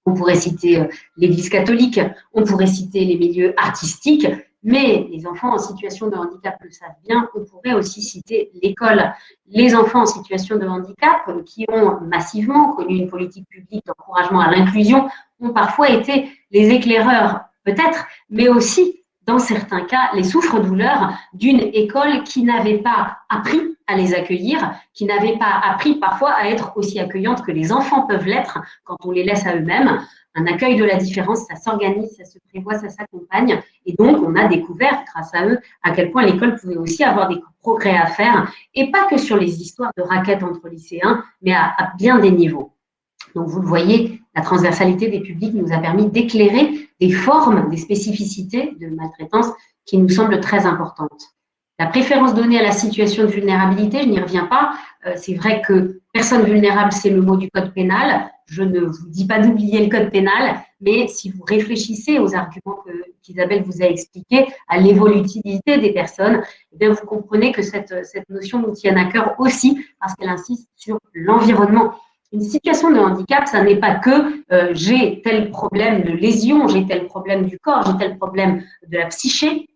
on pourrait citer l'Église catholique, on pourrait citer les milieux artistiques, mais les enfants en situation de handicap le savent bien, on pourrait aussi citer l'école. Les enfants en situation de handicap qui ont massivement connu une politique publique d'encouragement à l'inclusion ont parfois été les éclaireurs, peut-être, mais aussi, dans certains cas, les souffres-douleurs d'une école qui n'avait pas appris à les accueillir, qui n'avait pas appris parfois à être aussi accueillante que les enfants peuvent l'être quand on les laisse à eux-mêmes. Un accueil de la différence, ça s'organise, ça se prévoit, ça s'accompagne. Et donc, on a découvert, grâce à eux, à quel point l'école pouvait aussi avoir des progrès à faire, et pas que sur les histoires de raquettes entre lycéens, mais à bien des niveaux. Donc, vous le voyez, la transversalité des publics nous a permis d'éclairer des formes, des spécificités de maltraitance qui nous semblent très importantes. La préférence donnée à la situation de vulnérabilité, je n'y reviens pas. C'est vrai que personne vulnérable, c'est le mot du code pénal. Je ne vous dis pas d'oublier le code pénal, mais si vous réfléchissez aux arguments qu'Isabelle vous a expliqués, à l'évolutivité des personnes, eh bien vous comprenez que cette notion nous tient à cœur aussi parce qu'elle insiste sur l'environnement. Une situation de handicap, ça n'est pas que j'ai tel problème de lésion, j'ai tel problème du corps, j'ai tel problème de la psyché.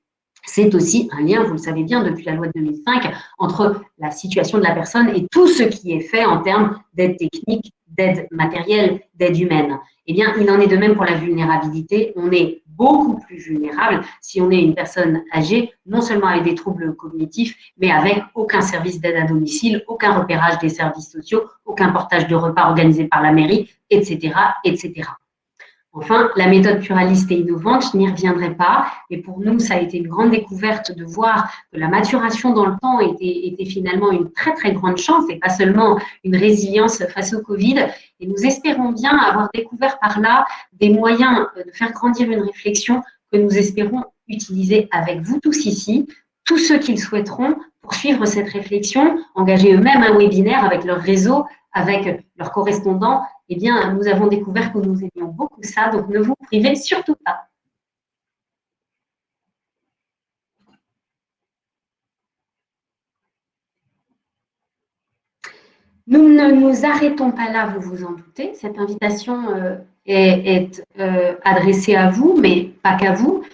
C'est aussi un lien, vous le savez bien, depuis la loi de 2005, entre la situation de la personne et tout ce qui est fait en termes d'aide technique, d'aide matérielle, d'aide humaine. Eh bien, il en est de même pour la vulnérabilité. On est beaucoup plus vulnérable si on est une personne âgée, non seulement avec des troubles cognitifs, mais avec aucun service d'aide à domicile, aucun repérage des services sociaux, aucun portage de repas organisé par la mairie, etc., etc. Enfin, la méthode pluraliste et innovante, je n'y reviendrai pas, mais pour nous, ça a été une grande découverte de voir que la maturation dans le temps était finalement une très, très grande chance et pas seulement une résilience face au Covid. Et nous espérons bien avoir découvert par là des moyens de faire grandir une réflexion que nous espérons utiliser avec vous tous ici, tous ceux qui le souhaiteront, pour suivre cette réflexion, engager eux-mêmes un webinaire avec leur réseau, avec leurs correspondants. Eh bien, nous avons découvert que nous aimions beaucoup ça, donc ne vous privez surtout pas. Nous ne nous arrêtons pas là, vous vous en doutez. Cette invitation est adressée à vous, mais pas qu'à vous.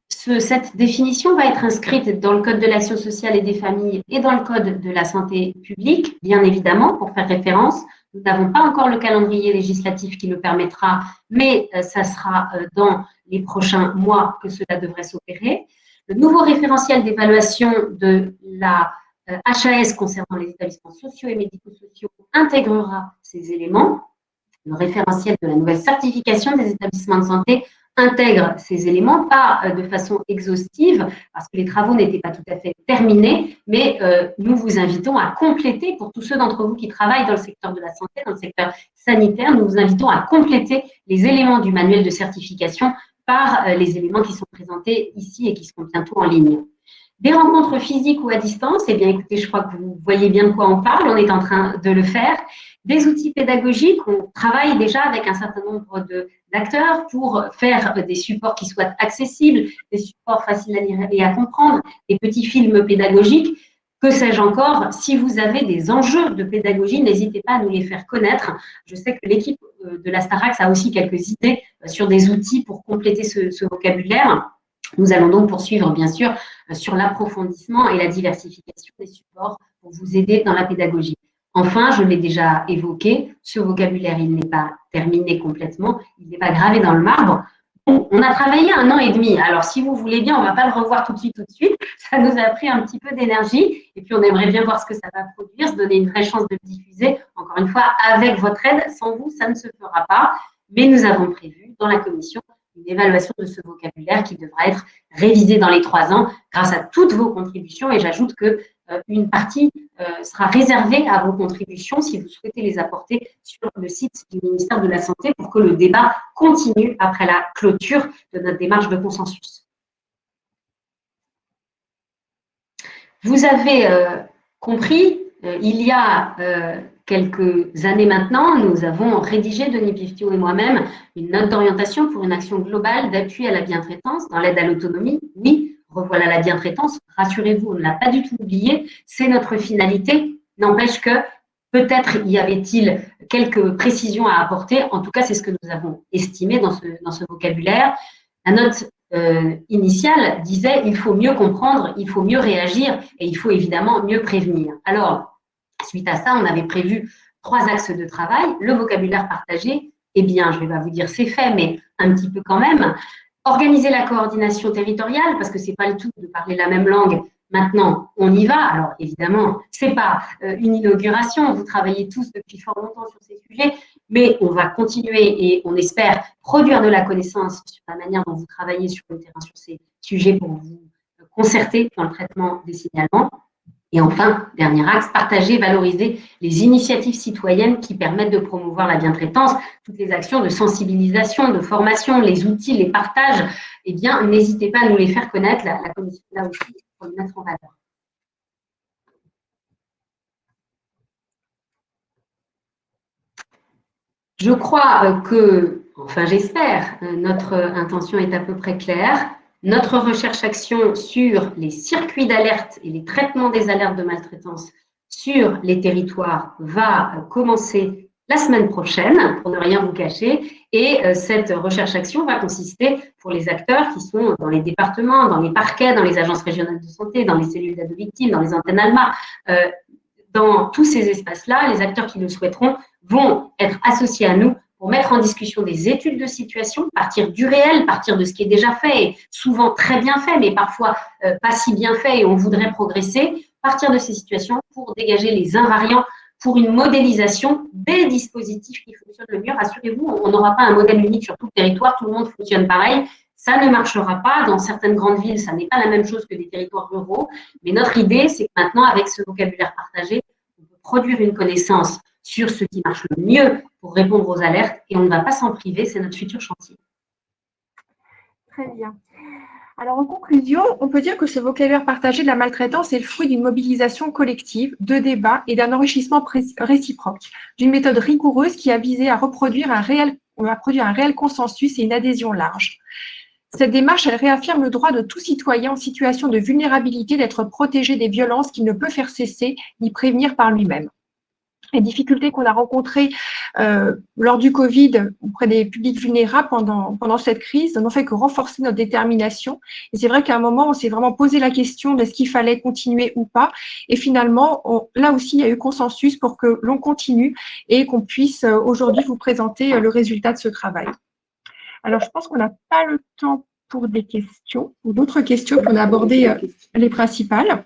Cette définition va être inscrite dans le Code de l'action sociale et des familles et dans le Code de la santé publique, bien évidemment, pour faire référence. Nous n'avons pas encore le calendrier législatif qui le permettra, mais ça sera dans les prochains mois que cela devrait s'opérer. Le nouveau référentiel d'évaluation de la HAS concernant les établissements sociaux et médico-sociaux intégrera ces éléments. Le référentiel de la nouvelle certification des établissements de santé intègre ces éléments, pas de façon exhaustive, parce que les travaux n'étaient pas tout à fait terminés, mais nous vous invitons à compléter, pour tous ceux d'entre vous qui travaillent dans le secteur de la santé, dans le secteur sanitaire, nous vous invitons à compléter les éléments du manuel de certification par les éléments qui sont présentés ici et qui seront bientôt en ligne. Des rencontres physiques ou à distance, eh bien écoutez, je crois que vous voyez bien de quoi on parle, on est en train de le faire. Des outils pédagogiques, on travaille déjà avec un certain nombre d'acteurs pour faire des supports qui soient accessibles, des supports faciles à lire et à comprendre, des petits films pédagogiques Que sais-je encore? Si vous avez des enjeux de pédagogie, n'hésitez pas à nous les faire connaître. Je sais que l'équipe de la Starac a aussi quelques idées sur des outils pour compléter ce vocabulaire. Nous allons donc poursuivre, bien sûr, sur l'approfondissement et la diversification des supports pour vous aider dans la pédagogie. Enfin, je l'ai déjà évoqué, ce vocabulaire, il n'est pas terminé complètement, il n'est pas gravé dans le marbre. On a travaillé 1 an et demi. Alors, si vous voulez bien, on ne va pas le revoir tout de suite. Ça nous a pris un petit peu d'énergie. Et puis, on aimerait bien voir ce que ça va produire, se donner une vraie chance de le diffuser. Encore une fois, avec votre aide. Sans vous, ça ne se fera pas. Mais nous avons prévu, dans la commission, une évaluation de ce vocabulaire qui devra être révisé dans les 3 ans grâce à toutes vos contributions. Et j'ajoute qu'une partie sera réservée à vos contributions si vous souhaitez les apporter sur le site du ministère de la Santé pour que le débat continue après la clôture de notre démarche de consensus. Vous avez compris, il y a quelques années maintenant, nous avons rédigé, Denis Piftiot et moi-même, une note d'orientation pour une action globale d'appui à la bientraitance dans l'aide à l'autonomie. Oui, revoilà la bientraitance. Rassurez-vous, on ne l'a pas du tout oublié. C'est notre finalité. N'empêche que peut-être y avait-il quelques précisions à apporter. En tout cas, c'est ce que nous avons estimé dans ce vocabulaire. La note initiale disait il faut mieux comprendre, il faut mieux réagir et il faut évidemment mieux prévenir. Alors, suite à ça, on avait prévu 3 axes de travail. Le vocabulaire partagé, eh bien, je ne vais pas vous dire c'est fait, mais un petit peu quand même. Organiser la coordination territoriale, parce que ce n'est pas le tout de parler la même langue. Maintenant, on y va. Alors, évidemment, ce n'est pas une inauguration. Vous travaillez tous depuis fort longtemps sur ces sujets, mais on va continuer et on espère produire de la connaissance sur la manière dont vous travaillez sur le terrain sur ces sujets pour vous concerter dans le traitement des signalements. Et enfin, dernier axe, partager, valoriser les initiatives citoyennes qui permettent de promouvoir la bientraitance, toutes les actions de sensibilisation, de formation, les outils, les partages, eh bien, n'hésitez pas à nous les faire connaître, la commission là aussi, pour les mettre en valeur. Je crois que, enfin j'espère, notre intention est à peu près claire. Notre recherche-action sur les circuits d'alerte et les traitements des alertes de maltraitance sur les territoires va commencer la semaine prochaine, pour ne rien vous cacher. Et cette recherche-action va consister pour les acteurs qui sont dans les départements, dans les parquets, dans les agences régionales de santé, dans les cellules d'aide aux victimes, dans les antennes ALMA, dans tous ces espaces-là, les acteurs qui le souhaiteront vont être associés à nous pour mettre en discussion des études de situation, partir du réel, partir de ce qui est déjà fait, et souvent très bien fait, mais parfois pas si bien fait et on voudrait progresser, partir de ces situations pour dégager les invariants pour une modélisation des dispositifs qui fonctionnent le mieux. Rassurez-vous, on n'aura pas un modèle unique sur tout le territoire, tout le monde fonctionne pareil. Ça ne marchera pas. Dans certaines grandes villes, ça n'est pas la même chose que des territoires ruraux. Mais notre idée, c'est que maintenant, avec ce vocabulaire partagé, on peut produire une connaissance sur ce qui marche le mieux pour répondre aux alertes et on ne va pas s'en priver, c'est notre futur chantier. Très bien. Alors, en conclusion, on peut dire que ce vocabulaire partagé de la maltraitance est le fruit d'une mobilisation collective, de débats et d'un enrichissement réciproque, d'une méthode rigoureuse qui a visé à produire un réel consensus et une adhésion large. Cette démarche, elle réaffirme le droit de tout citoyen en situation de vulnérabilité d'être protégé des violences qu'il ne peut faire cesser ni prévenir par lui-même. Les difficultés qu'on a rencontrées lors du Covid auprès des publics vulnérables pendant cette crise n'ont fait que renforcer notre détermination. Et c'est vrai qu'à un moment, on s'est vraiment posé la question de ce qu'il fallait continuer ou pas. Et finalement, là aussi, il y a eu consensus pour que l'on continue et qu'on puisse aujourd'hui vous présenter le résultat de ce travail. Alors, je pense qu'on n'a pas le temps pour des questions ou d'autres questions pour aborder les principales.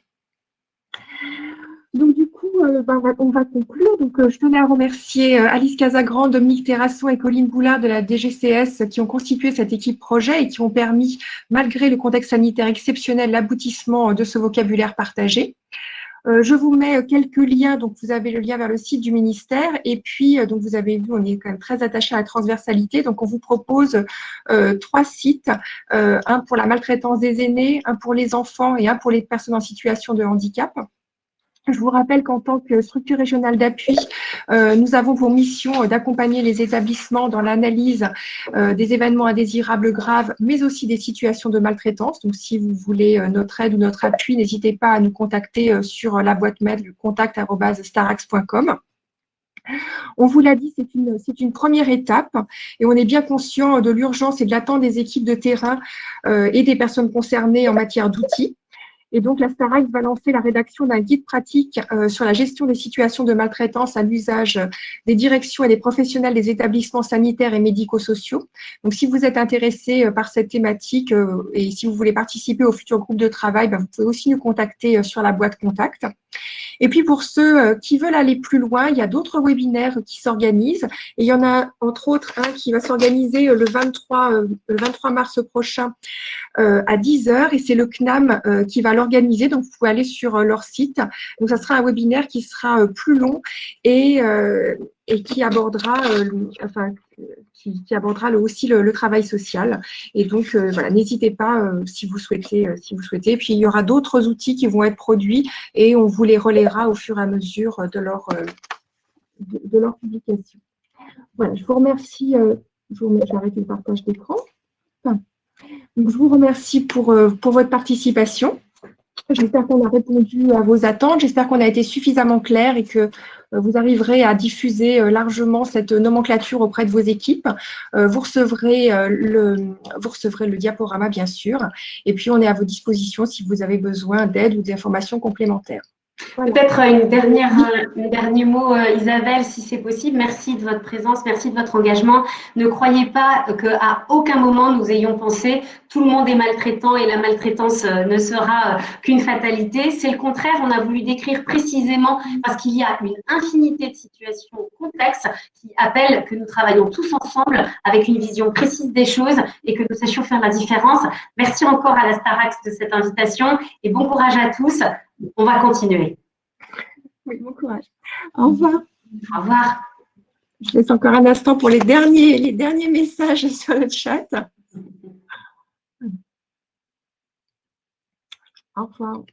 Donc, du coup, on va conclure. Donc, je tenais à remercier Alice Casagrande, Dominique Terrasson et Colline Boulard de la DGCS qui ont constitué cette équipe projet et qui ont permis, malgré le contexte sanitaire exceptionnel, l'aboutissement de ce vocabulaire partagé. Je vous mets quelques liens, donc vous avez le lien vers le site du ministère et puis, donc vous avez vu, on est quand même très attaché à la transversalité, donc on vous propose 3 sites, un pour la maltraitance des aînés, un pour les enfants et un pour les personnes en situation de handicap. Je vous rappelle qu'en tant que structure régionale d'appui, Nous avons pour mission d'accompagner les établissements dans l'analyse des événements indésirables graves, mais aussi des situations de maltraitance. Donc, si vous voulez notre aide ou notre appui, n'hésitez pas à nous contacter sur la boîte mail contact@starax.com. On vous l'a dit, c'est une première étape et on est bien conscient de l'urgence et de l'attente des équipes de terrain et des personnes concernées en matière d'outils. Et donc, la Starax va lancer la rédaction d'un guide pratique sur la gestion des situations de maltraitance à l'usage des directions et des professionnels des établissements sanitaires et médico-sociaux. Donc, si vous êtes intéressé par cette thématique et si vous voulez participer au futur groupe de travail, vous pouvez aussi nous contacter sur la boîte contact. Et puis pour ceux qui veulent aller plus loin, il y a d'autres webinaires qui s'organisent. Et il y en a entre autres un qui va s'organiser le 23 mars prochain à 10 heures et c'est le CNAM qui va l'organiser. Donc, vous pouvez aller sur leur site. Donc, ça sera un webinaire qui sera plus long et qui abordera, qui abordera aussi le travail social. Et donc, voilà, n'hésitez pas si vous souhaitez. Et puis, il y aura d'autres outils qui vont être produits et on vous les relaiera au fur et à mesure de leur publication. Voilà, je vous remercie. J'arrête le partage d'écran. Donc, je vous remercie pour votre participation. J'espère qu'on a répondu à vos attentes. J'espère qu'on a été suffisamment clair et que vous arriverez à diffuser largement cette nomenclature auprès de vos équipes. Vous recevrez le diaporama, bien sûr. Et puis, on est à vos dispositions si vous avez besoin d'aide ou d'informations complémentaires. Voilà. Peut-être un dernier mot, Isabelle, si c'est possible. Merci de votre présence, merci de votre engagement. Ne croyez pas qu'à aucun moment nous ayons pensé tout le monde est maltraitant et la maltraitance ne sera qu'une fatalité. C'est le contraire, on a voulu décrire précisément parce qu'il y a une infinité de situations complexes qui appellent que nous travaillons tous ensemble avec une vision précise des choses et que nous sachions faire la différence. Merci encore à la Starax de cette invitation et bon courage à tous. On va continuer. Oui, bon courage. Au revoir. Au revoir. Je laisse encore un instant pour les derniers messages sur le chat. Au revoir.